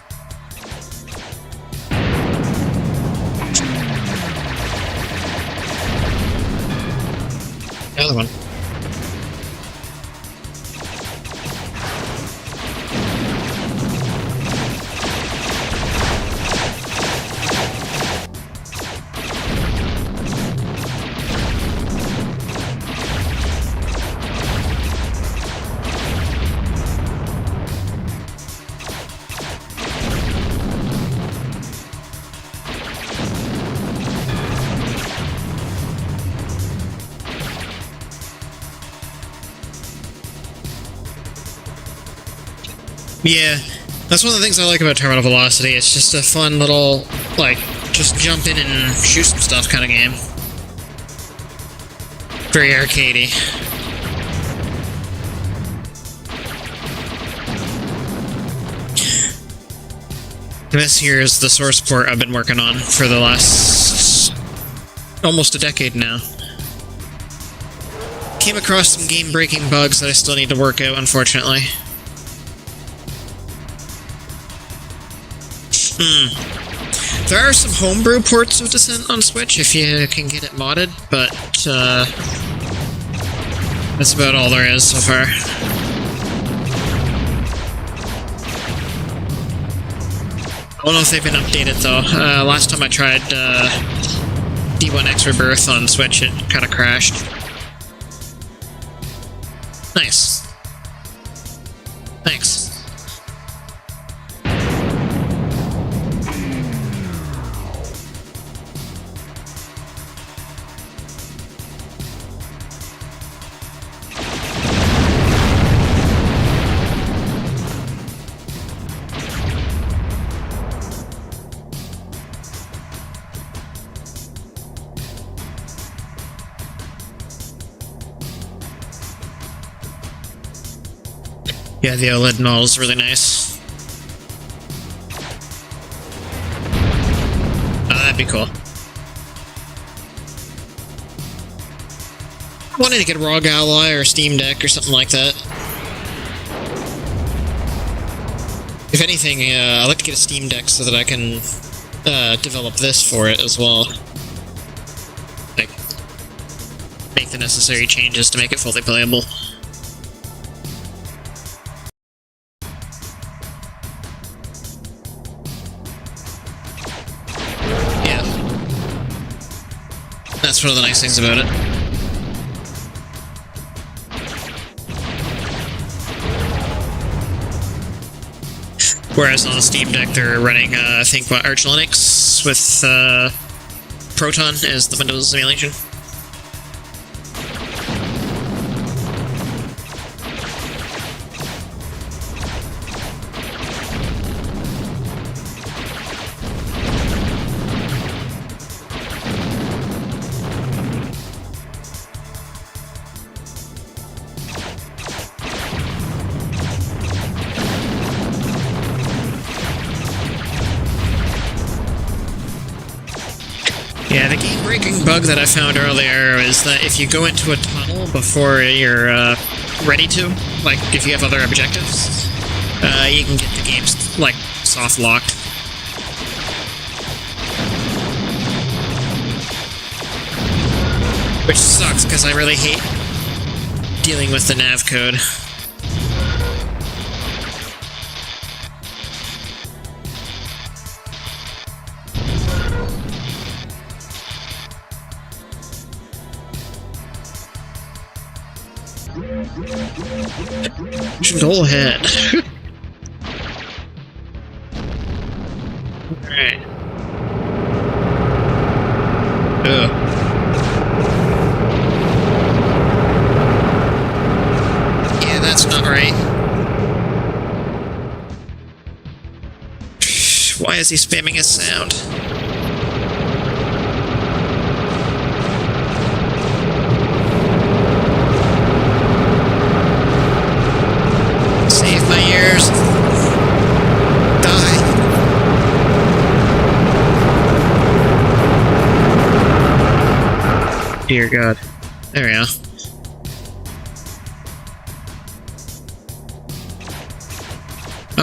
S1: The other one. Yeah, that's one of the things I like about Terminal Velocity. It's just a fun little, like, just jump in and shoot some stuff kind of game. Very arcadey. This here is the source port I've been working on for the last almost a decade now. Came across some game-breaking bugs that I still need to work out, unfortunately. There are some homebrew ports of Descent on Switch if you can get it modded, but that's about all there is so far. I don't know if they've been updated though. Last time I tried D1X Rebirth on Switch, it kind of crashed. Nice. Thanks. Yeah, the OLED null is really nice. Oh, that'd be cool. I wanted to get a ROG Ally or a Steam Deck or something like that. If anything, I'd like to get a Steam Deck so that I can develop this for it as well. Like, make the necessary changes to make it fully playable. That's one of the nice things about it. Whereas on the Steam Deck, they're running, I think, Arch Linux with Proton as the Windows emulation. Yeah, the game-breaking bug that I found earlier is that if you go into a tunnel before you're ready to, like if you have other objectives, you can get the game like soft-locked. Which sucks, because I really hate dealing with the nav code. Dull head. Alright. Ugh. Yeah, that's not right. Why is he spamming his sound? Save my ears. Die. Dear God. There we go.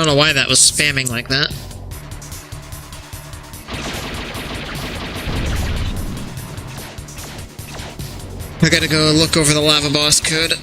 S1: don't know why that was spamming like that. I gotta go look over the lava boss code.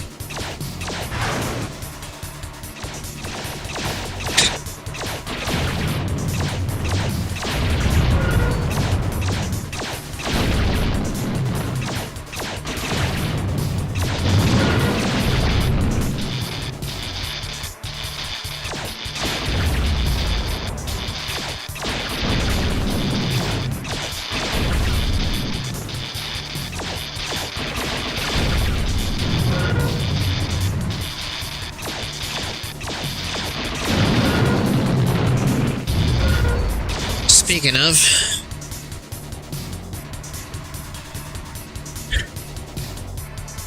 S1: Speaking of,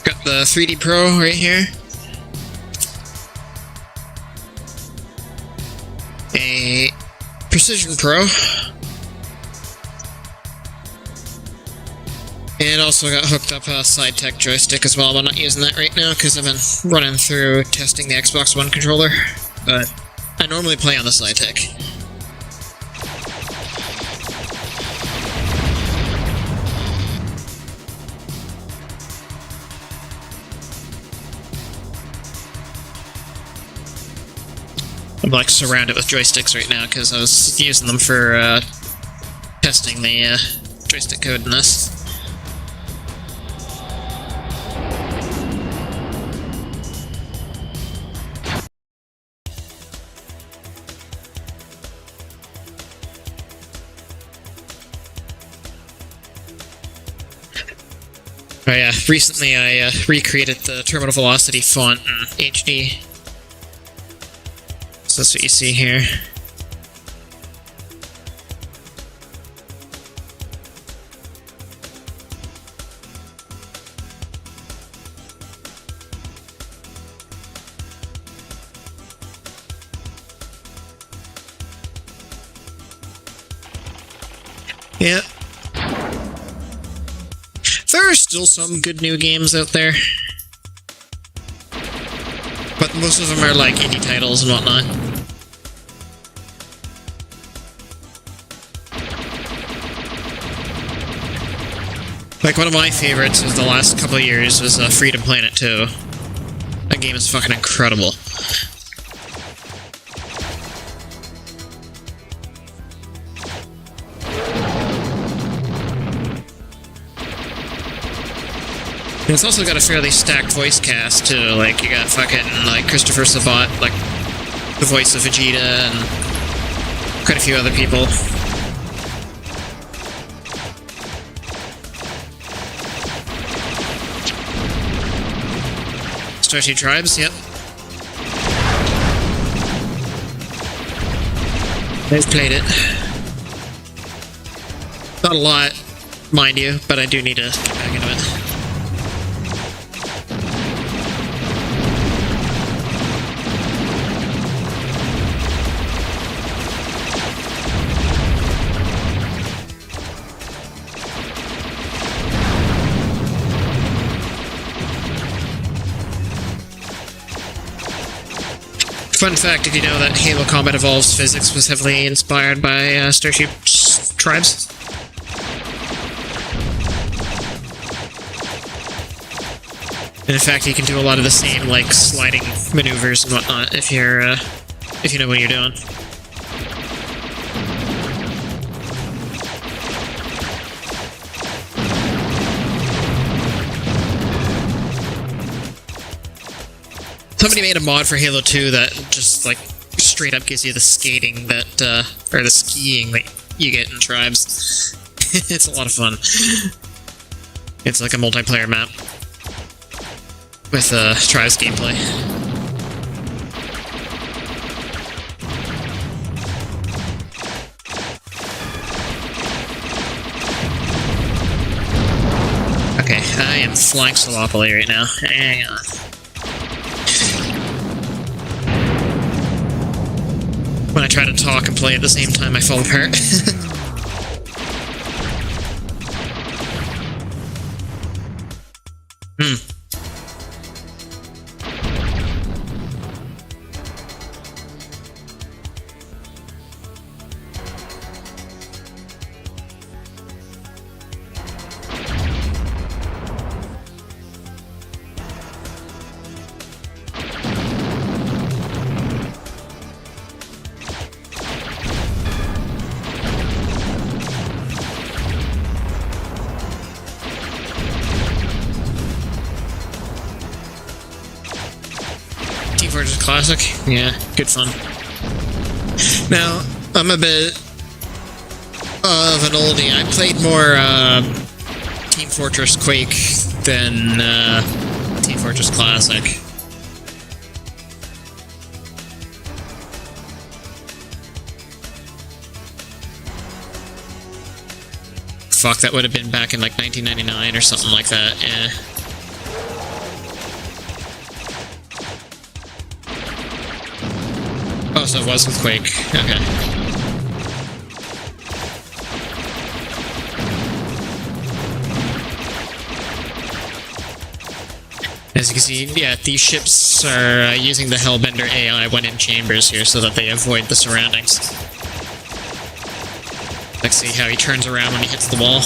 S1: got the 3D Pro right here. A Precision Pro. And also got hooked up a side tech joystick as well. I'm not using that right now because I've been running through testing the Xbox One controller. But I normally play on the side tech. I'm like surrounded with joysticks right now because I was using them for testing the joystick code in this. Oh yeah, recently I recreated the terminal velocity font in HD. So that's what you see here. Yeah. There are still some good new games out there. But most of them are like indie titles and whatnot. Like one of my favorites of the last couple of years was Freedom Planet 2. That game is fucking incredible. And it's also got a fairly stacked voice cast too. Like you got fucking like Christopher Sabat, like the voice of Vegeta, and quite a few other people. Starship Tribes, yep. I've played it. Not a lot, mind you, but I do need to get back into it. Fun fact, did you know that Halo Combat Evolved's physics was heavily inspired by Starship Tribes? And in fact, you can do a lot of the same, like, sliding maneuvers and whatnot if you're, if you know what you're doing. Somebody made a mod for Halo 2 that just, like, straight up gives you the skating that, or the skiing that you get in Tribes. It's a lot of fun. It's like a multiplayer map with, Tribes gameplay. Okay, I am flying Solopoly right now. Hang on. When I try to talk and play at the same time, I fall apart. Classic? Yeah, good fun. Now, I'm a bit of an oldie. I played more Team Fortress Quake than Team Fortress Classic. Fuck, that would have been back in like 1999 or something like that, yeah. Oh, so it was with Quake. Okay. As you can see, yeah, these ships are using the Hellbender AI when in chambers here so that they avoid the surroundings. Let's see how he turns around when he hits the wall.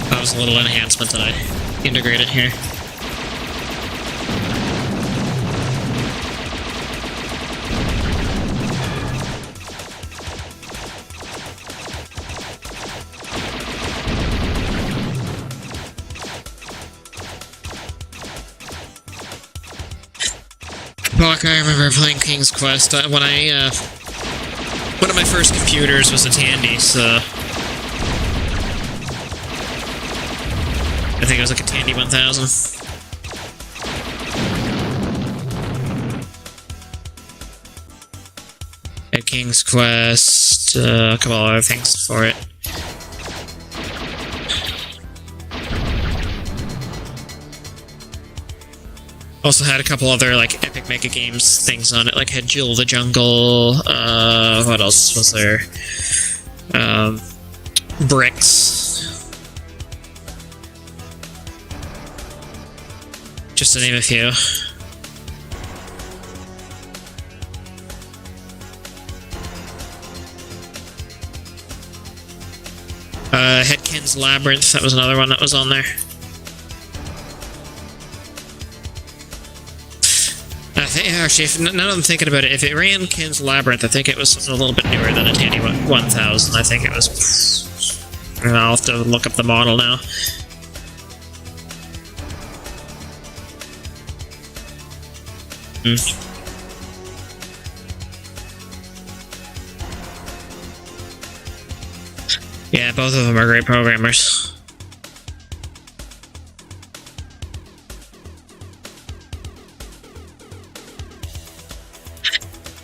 S1: That was a little enhancement that I integrated here. Fuck, I remember playing King's Quest when I, one of my first computers was a Tandy, so... I think it was like a Tandy 1000. Had King's Quest, a couple other things for it. Also had a couple other, like, Epic Mega Games things on it, like had Jill the Jungle, what else was there? Bricks. Just to name a few. Hedkin's Labyrinth, that was another one that was on there. I think, actually, now that I'm thinking about it, if it ran Kin's Labyrinth, I think it was something a little bit newer than a Tandy 1000. I think it was... I'll have to look up the model now. Yeah, both of them are great programmers.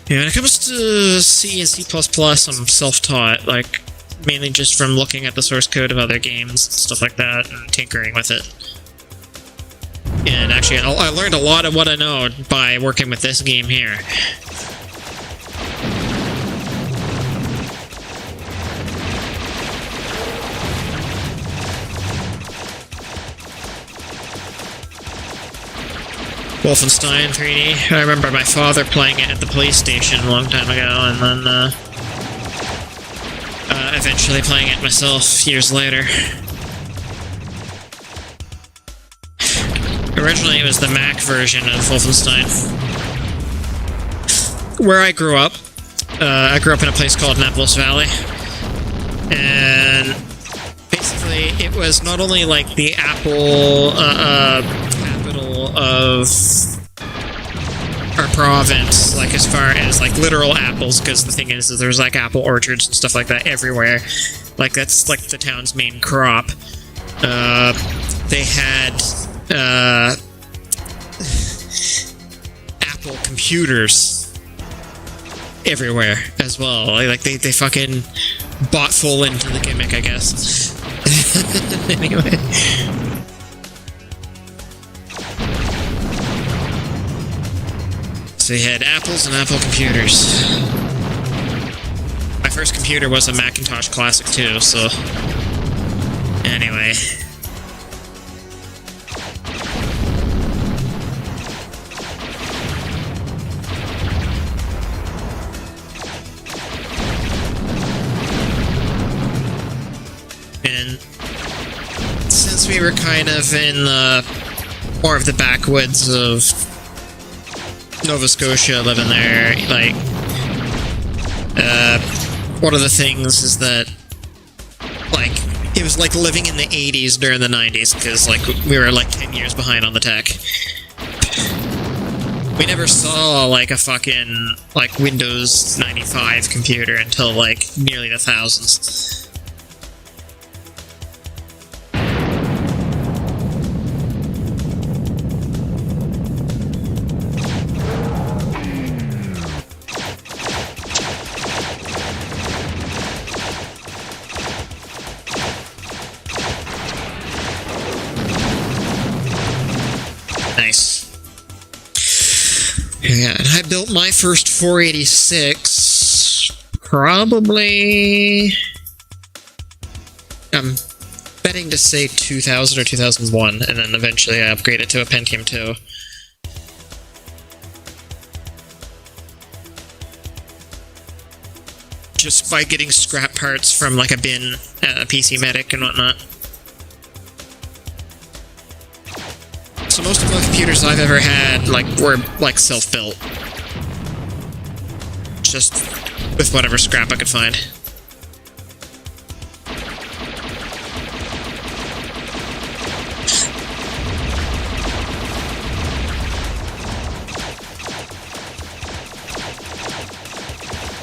S1: Yeah, when it comes to C and C++, I'm self-taught, like, mainly just from looking at the source code of other games and stuff like that, and tinkering with it. And actually, I learned a lot of what I know by working with this game here. Wolfenstein 3D. I remember my father playing it at the police station a long time ago, and then eventually playing it myself years later. Originally it was the Mac version of Wolfenstein. Where I grew up in a place called Annapolis Valley, and basically it was not only like the Apple capital of our province, like as far as like literal apples, because the thing is that there's like apple orchards and stuff like that everywhere. Like that's like the town's main crop. They had Apple computers everywhere as well. Like they fucking bought full into the gimmick, I guess. Anyway. So you had apples and Apple computers. My first computer was a Macintosh Classic too, so... Anyway. And since we were kind of in more of the backwoods of Nova Scotia, living there, like, one of the things is that, like, it was like living in the 80s during the 90s, because, like, we were, like, 10 years behind on the tech. We never saw, like, a fucking, like, Windows 95 computer until, like, nearly the thousands. Nice. Yeah, and I built my first 486 probably... I'm betting to say 2000 or 2001, and then eventually I upgraded to a Pentium 2. Just by getting scrap parts from, like, a bin at a PC Medic and whatnot. So most of the computers I've ever had, like, were, like, self-built. Just with whatever scrap I could find.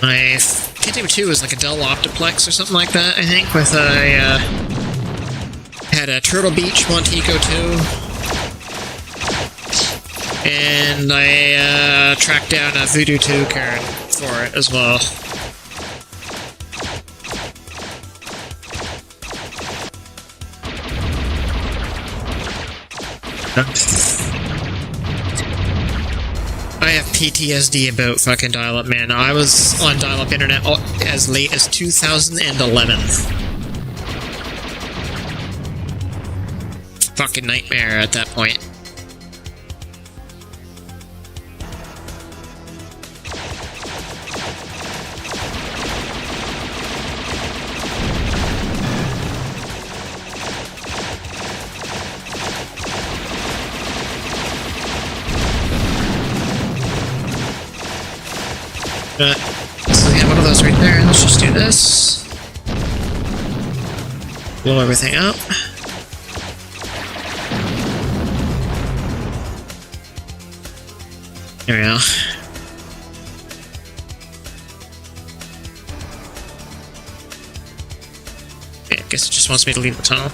S1: My Pentium 2 was like a Dell Optiplex or something like that, I think, with a, had a Turtle Beach Montego 2. And I tracked down a Voodoo 2 card for it as well. I have PTSD about fucking dial-up, man. I was on dial-up internet as late as 2011. Fucking nightmare at that point. So we have one of those right there. Let's just do this. Blow everything up. There we go. Okay, I guess it just wants me to leave the tunnel.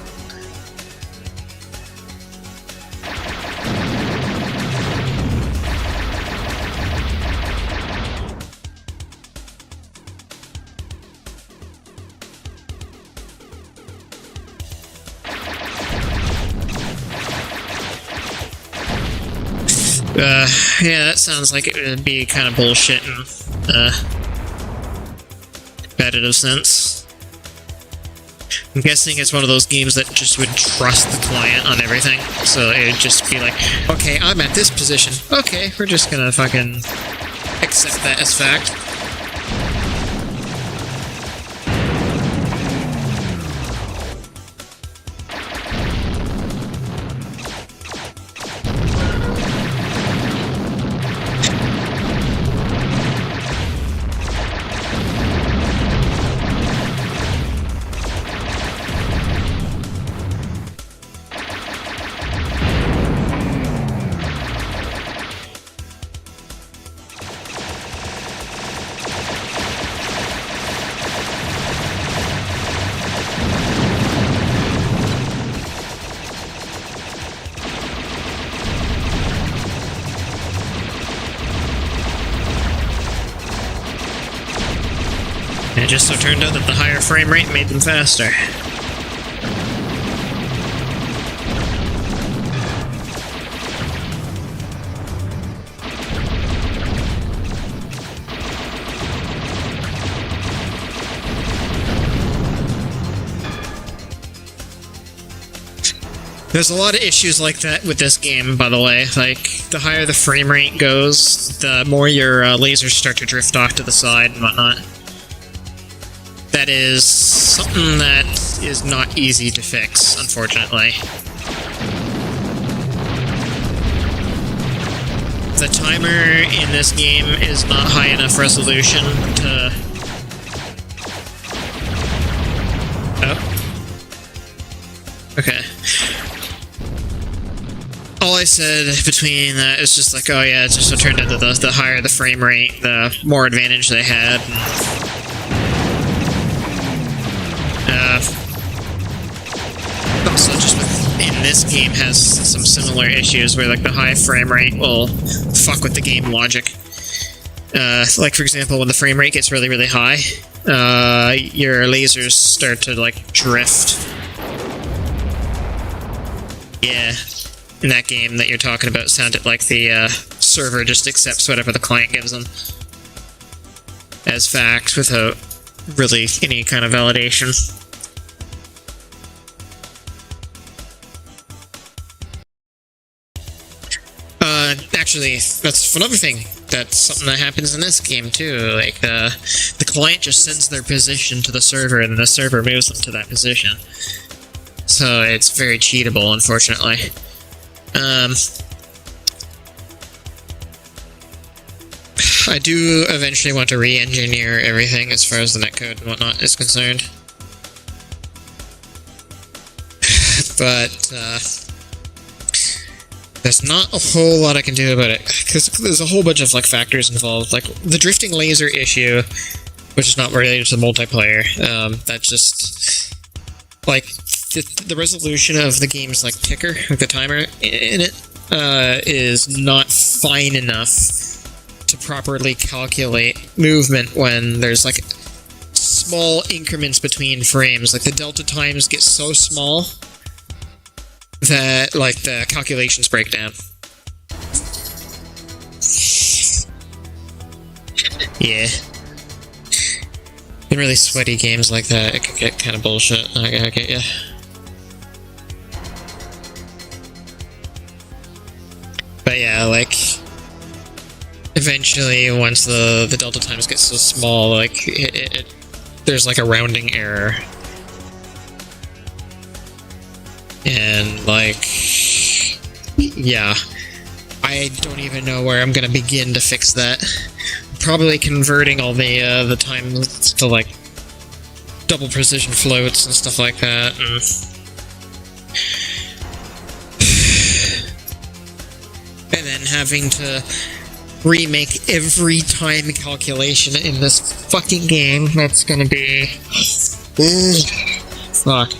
S1: Yeah, that sounds like it would be kind of bullshit in competitive sense. I'm guessing it's one of those games that just would trust the client on everything, so it would just be like, okay, I'm at this position, okay, we're just gonna fucking accept that as fact. It just so turned out that the higher frame rate made them faster. There's a lot of issues like that with this game, by the way. Like, the higher the frame rate goes, the more your lasers start to drift off to the side and whatnot. That is something that is not easy to fix, unfortunately. The timer in this game is not high enough resolution to... Oh. Okay. all I said between that is just like, oh yeah, it just turned out that the higher the frame rate, the more advantage they had. Also, just in this game has some similar issues where like the high frame rate will fuck with the game logic. Like for example, when the frame rate gets really, really high, your lasers start to like drift. Yeah, in that game that you're talking about sounded like the server just accepts whatever the client gives them as fact without really any kind of validation. Actually, that's another thing. That's something that happens in this game too. Like the client just sends their position to the server, and then the server moves them to that position. So it's very cheatable, unfortunately. I do eventually want to re-engineer everything as far as the netcode and whatnot is concerned. But there's not a whole lot I can do about it, because there's a whole bunch of like factors involved, like the drifting laser issue, which is not related to the multiplayer. That's just like the resolution of the game's like ticker, like the timer in it, is not fine enough to properly calculate movement when there's like small increments between frames. Like the delta times get so small that like the calculations break down. Yeah. In really sweaty games like that, it can get kind of bullshit. I get ya. But yeah, like eventually, once the delta times get so small, like there's like a rounding error. And like, yeah, I don't even know where I'm gonna begin to fix that. Probably converting all the times to like double precision floats and stuff like that. And then having to remake every time calculation in this fucking game. That's gonna be fuck.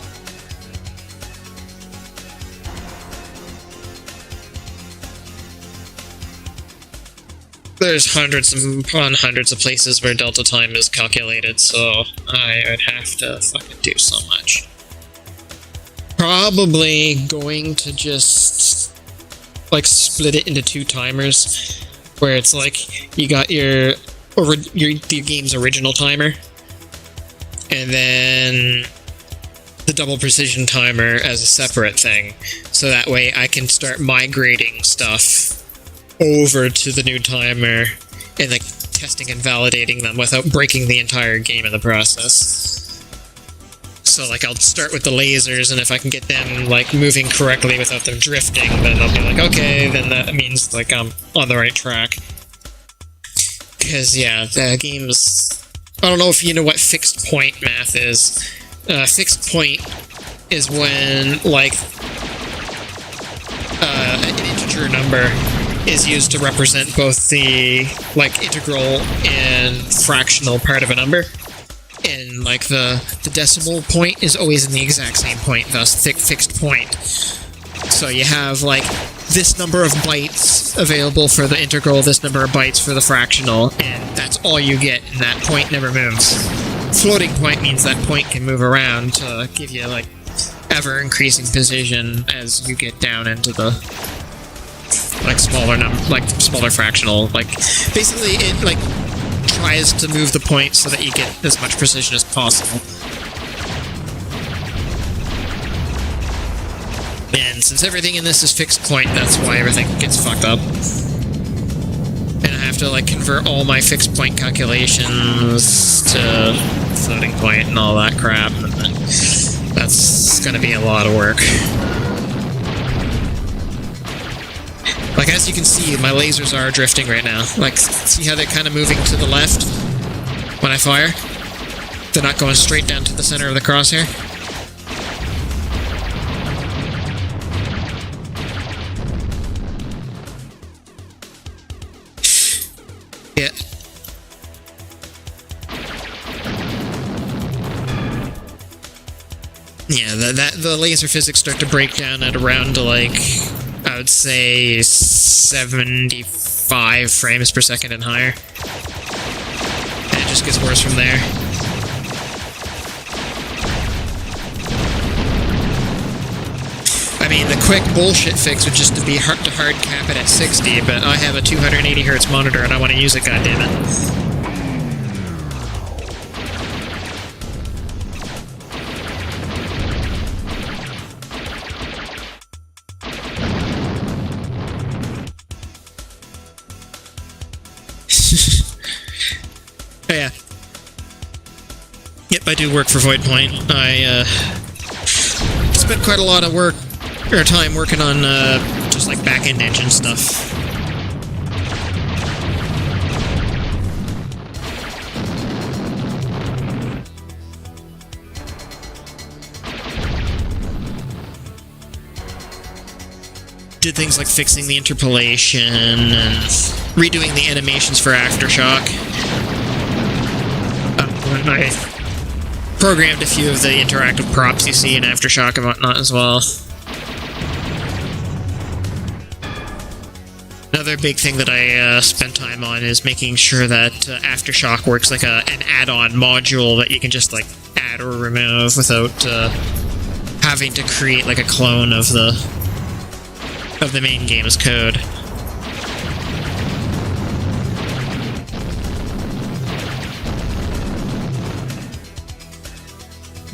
S1: There's hundreds upon hundreds of places where delta time is calculated, so I would have to fucking do so much. Probably going to just like split it into two timers, where it's like you got your game's original timer, and then the double precision timer as a separate thing, so that way I can start migrating stuff over to the new timer and like testing and validating them without breaking the entire game in the process. So like I'll start with the lasers, and if I can get them like moving correctly without them drifting, then I'll be like, okay, then that means like I'm on the right track. Because yeah, the game's, I don't know if you know what fixed point math is. Fixed point is when like an integer number is used to represent both the like integral and fractional part of a number, and like the decimal point is always in the exact same point, thus fixed point. So you have like this number of bytes available for the integral, this number of bytes for the fractional, and that's all you get, and that point never moves. Floating point means that point can move around to give you like ever increasing precision as you get down into the like smaller fractional. Like basically it like tries to move the point so that you get as much precision as possible. And since everything in this is fixed point, that's why everything gets fucked up. And I have to like convert all my fixed point calculations to floating point and all that crap, and that's gonna be a lot of work. Like, as you can see, my lasers are drifting right now. Like, see how they're kind of moving to the left when I fire? They're not going straight down to the center of the crosshair. Yeah, the laser physics start to break down at around, like, I would say 75 frames per second and higher. And it just gets worse from there. I mean, the quick bullshit fix would just be to hard cap it at 60, but I have a 280Hz monitor and I want to use it, goddammit. Oh, yeah. Yep, I do work for Voidpoint. I spent quite a lot of time working on just like back-end engine stuff. Did things like fixing the interpolation and redoing the animations for Aftershock. I programmed a few of the interactive props you see in Aftershock and whatnot as well. Another big thing that I spent time on is making sure that Aftershock works like an add-on module that you can just like add or remove without having to create like a clone of the main game's code.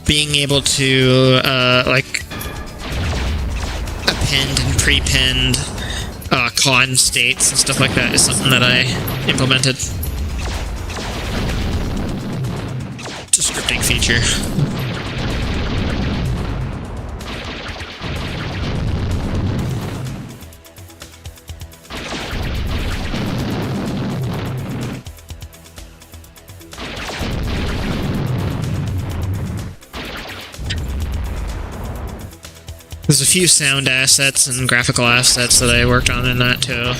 S1: Being able to like append and prepend con states and stuff like that is something that I implemented. It's a scripting feature. There's a few sound assets and graphical assets that I worked on in that too.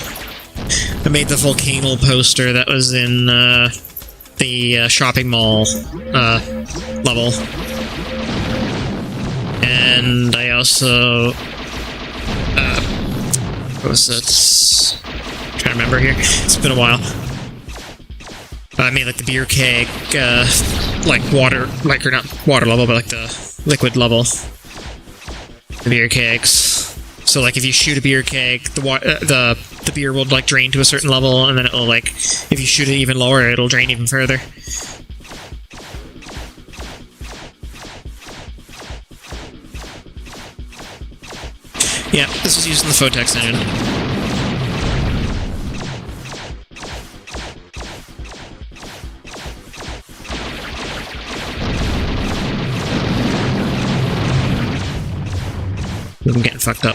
S1: I made the volcano poster that was in the shopping mall level. And I also... what was it? I'm trying to remember here. It's been a while. I made like the beer keg, like water, like, or not water level, but like the liquid level. The beer kegs. So like if you shoot a beer keg, the beer will like drain to a certain level, and then it'll like, if you shoot it even lower, it'll drain even further. Yeah, this is using the Photex engine. I'm getting fucked up.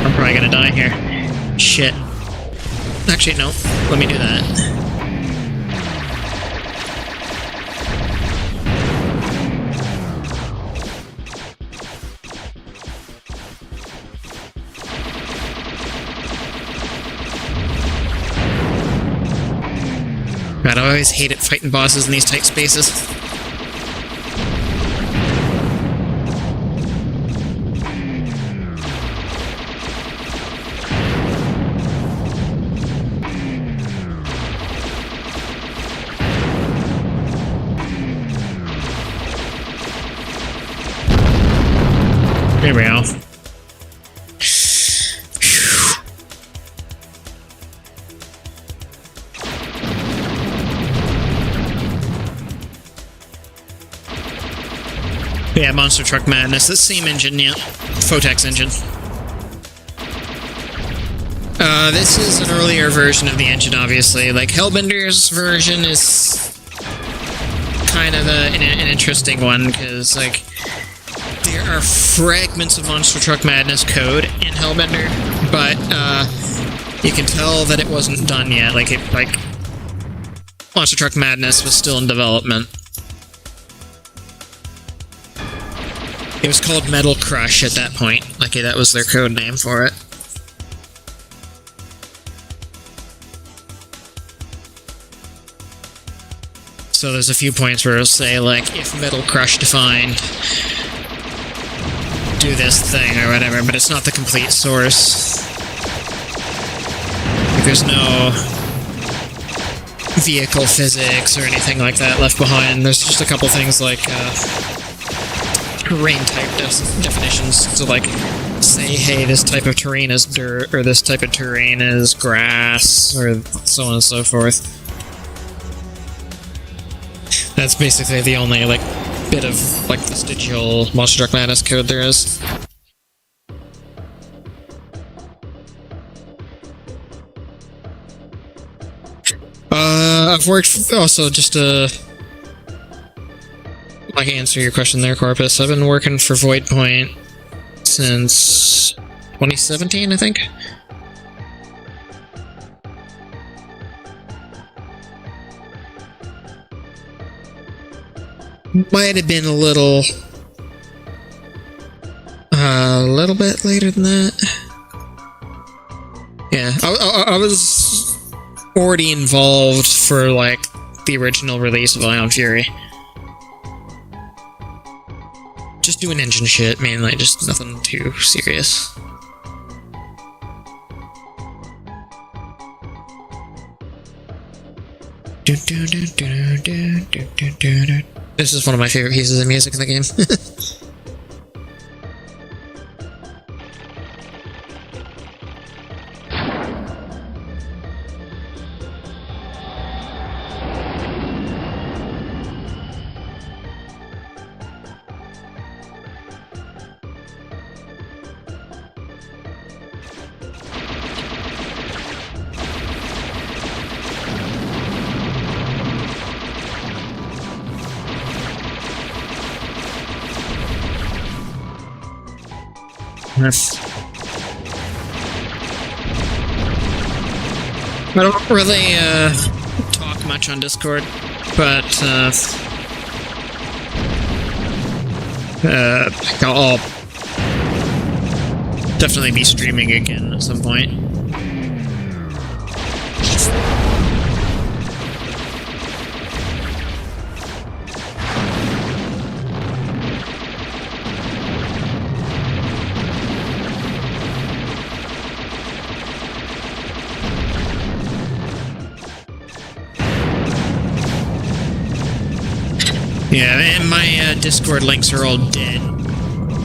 S1: I'm probably gonna die here. Shit. Actually, no. Let me do that. God, I always hate it fighting bosses in these tight spaces. There we go. Yeah, Monster Truck Madness. This same engine, yeah. Photex engine. This is an earlier version of the engine, obviously. Like, Hellbender's version is kind of an interesting one, because, like, there are fragments of Monster Truck Madness code in Hellbender, but, you can tell that it wasn't done yet. Like, Monster Truck Madness was still in development. It was called Metal Crush at that point. Like, that was their code name for it. So there's a few points where it'll say, like, if Metal Crush defined, do this thing or whatever, but it's not the complete source. Like, there's no vehicle physics or anything like that left behind. There's just a couple things like terrain type definitions. So, like, say, hey, this type of terrain is dirt, or this type of terrain is grass, or so on and so forth. That's basically the only, like, bit of, like, vestigial Monster Truck Madness code there is. I've worked also just to like answer your question there, Corpus. I've been working for Void Point since 2017, I think. Might have been a little bit later than that. Yeah, I was already involved for, like, the original release of TerminalFury. Just doing engine shit, mainly, just nothing too serious. This is one of my favorite pieces of music in the game. I don't really talk much on Discord, but I'll definitely be streaming again at some point. Yeah, and my Discord links are all dead.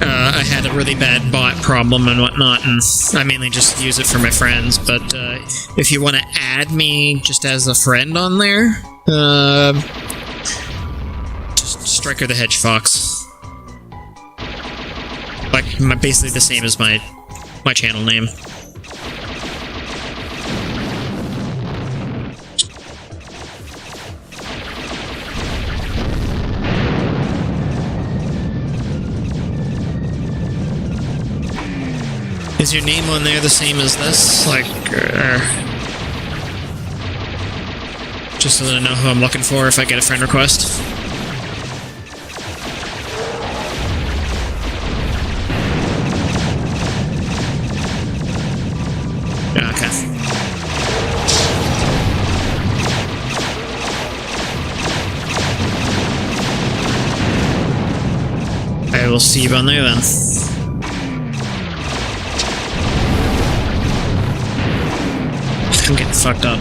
S1: I had a really bad bot problem and whatnot, and I mainly just use it for my friends, but if you want to add me just as a friend on there, just Striker the Hedge Fox. Like, basically the same as my channel name. Is your name on there the same as this? Like, just so that I know who I'm looking for if I get a friend request? Okay. I will see you on there then. I'm getting fucked up.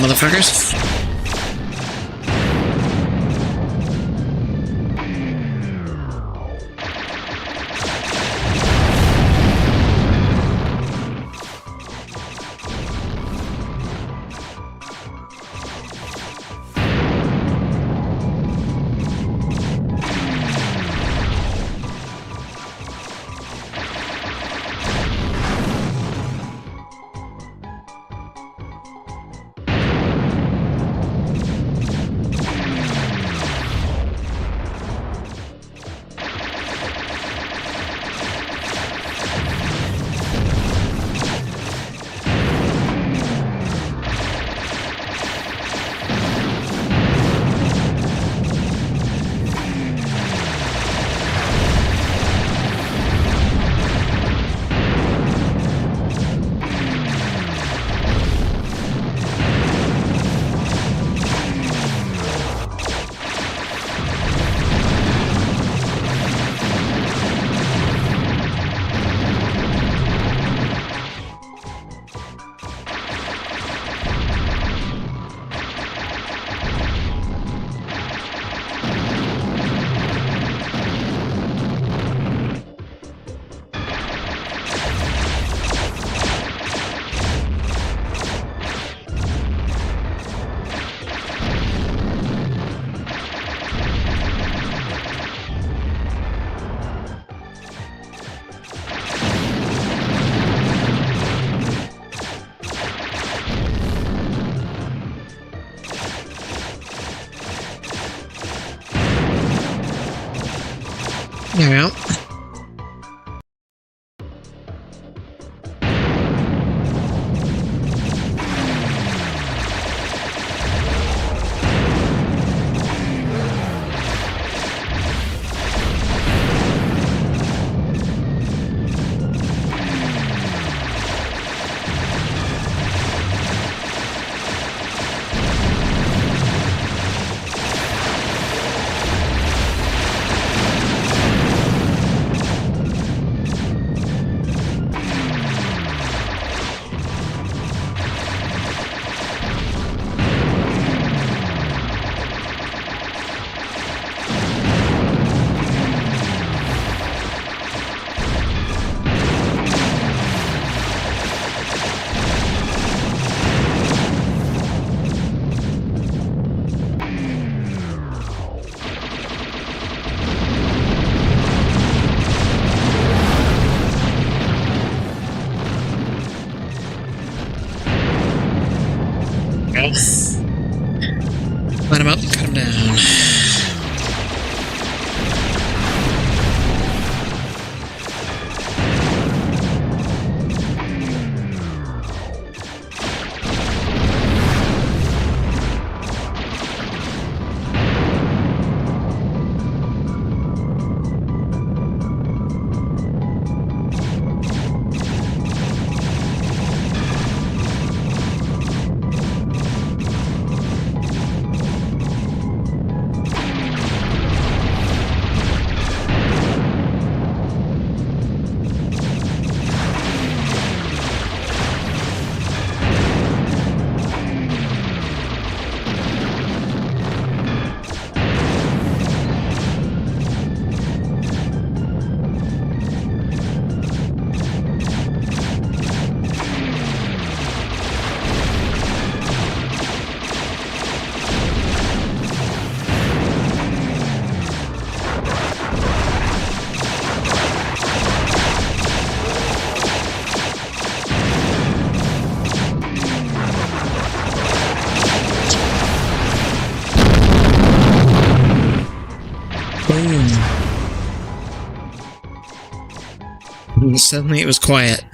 S1: motherfuckers. There we go. Let him up, cut him down. Boom. Suddenly it was quiet.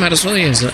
S1: might as well use it.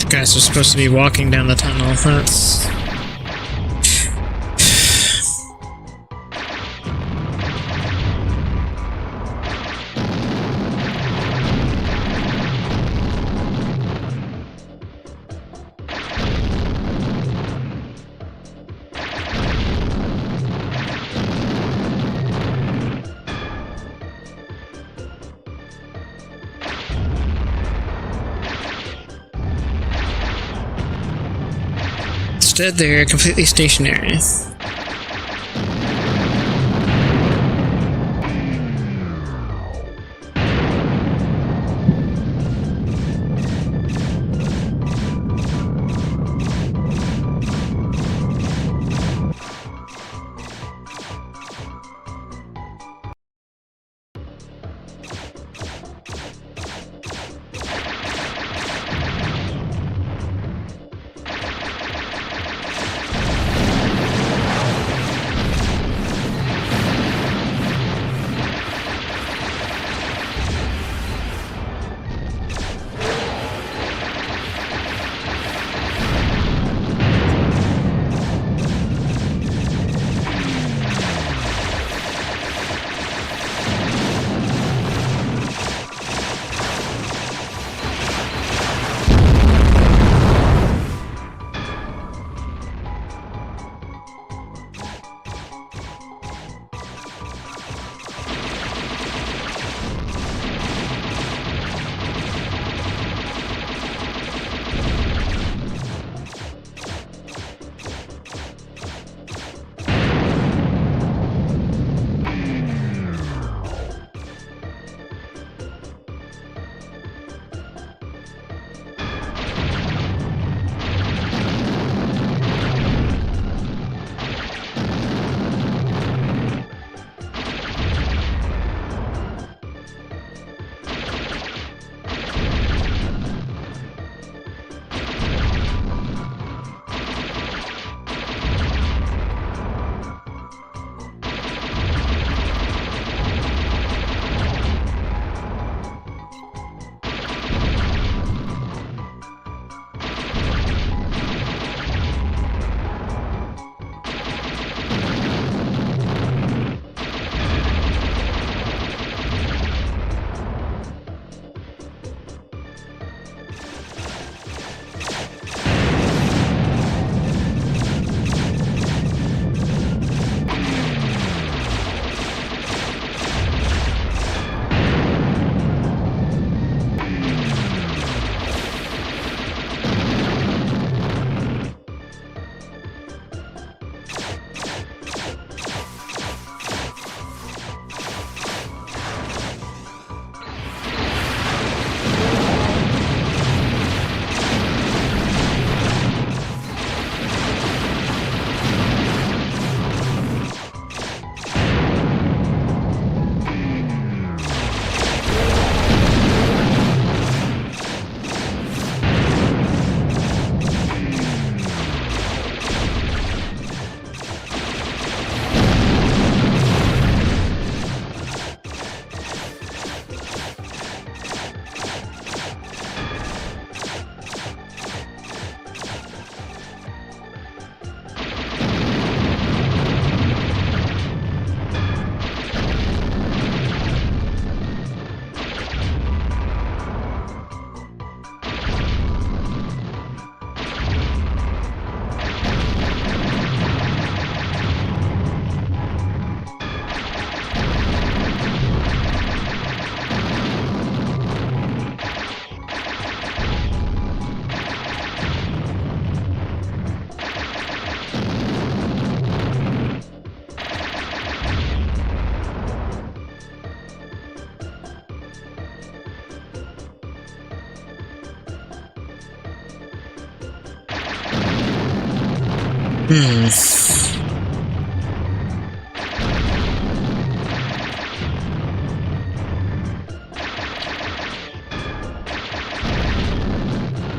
S1: Guys are supposed to be walking down the tunnel. That's... Instead, they're completely stationary.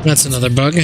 S1: That's another bug.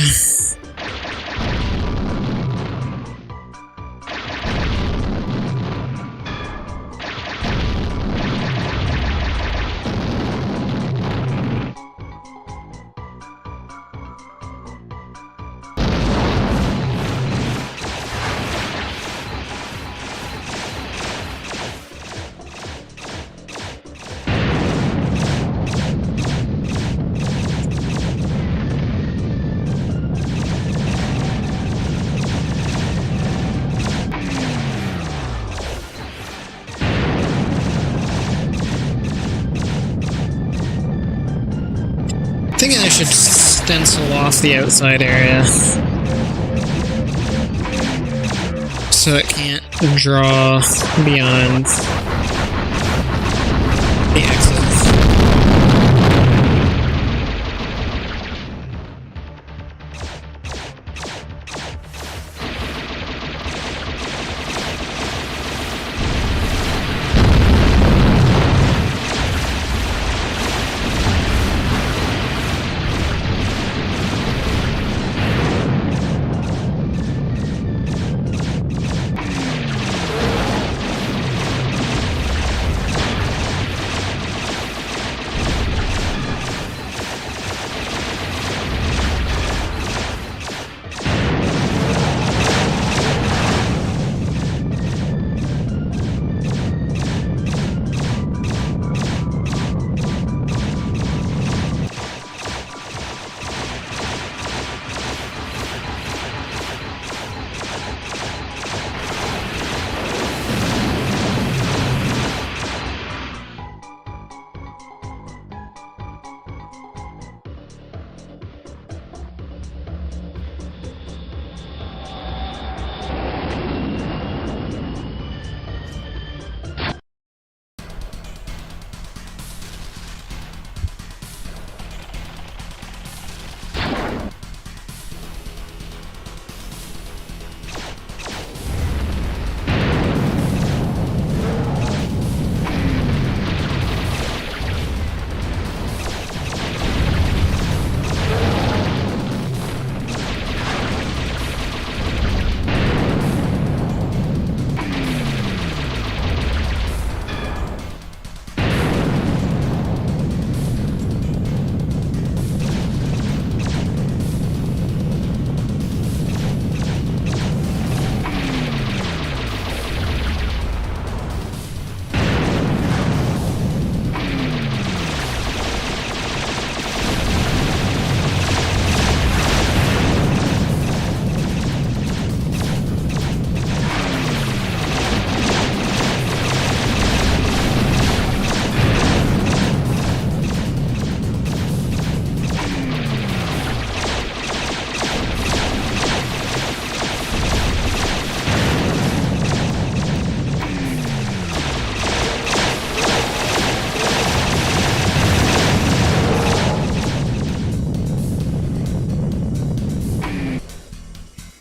S1: Thinking I should stencil off the outside area so it can't draw beyond the exit.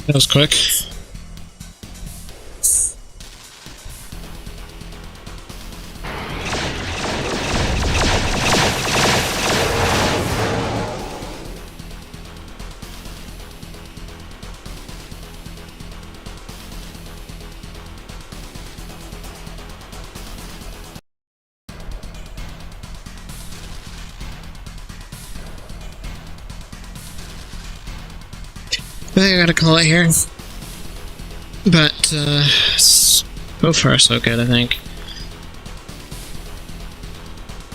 S1: That was quick. I think I gotta call it here. But, so far so good, I think.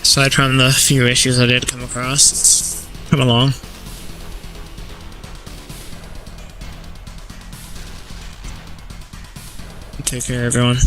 S1: Aside from the few issues I did come across, it's come along. Take care, everyone.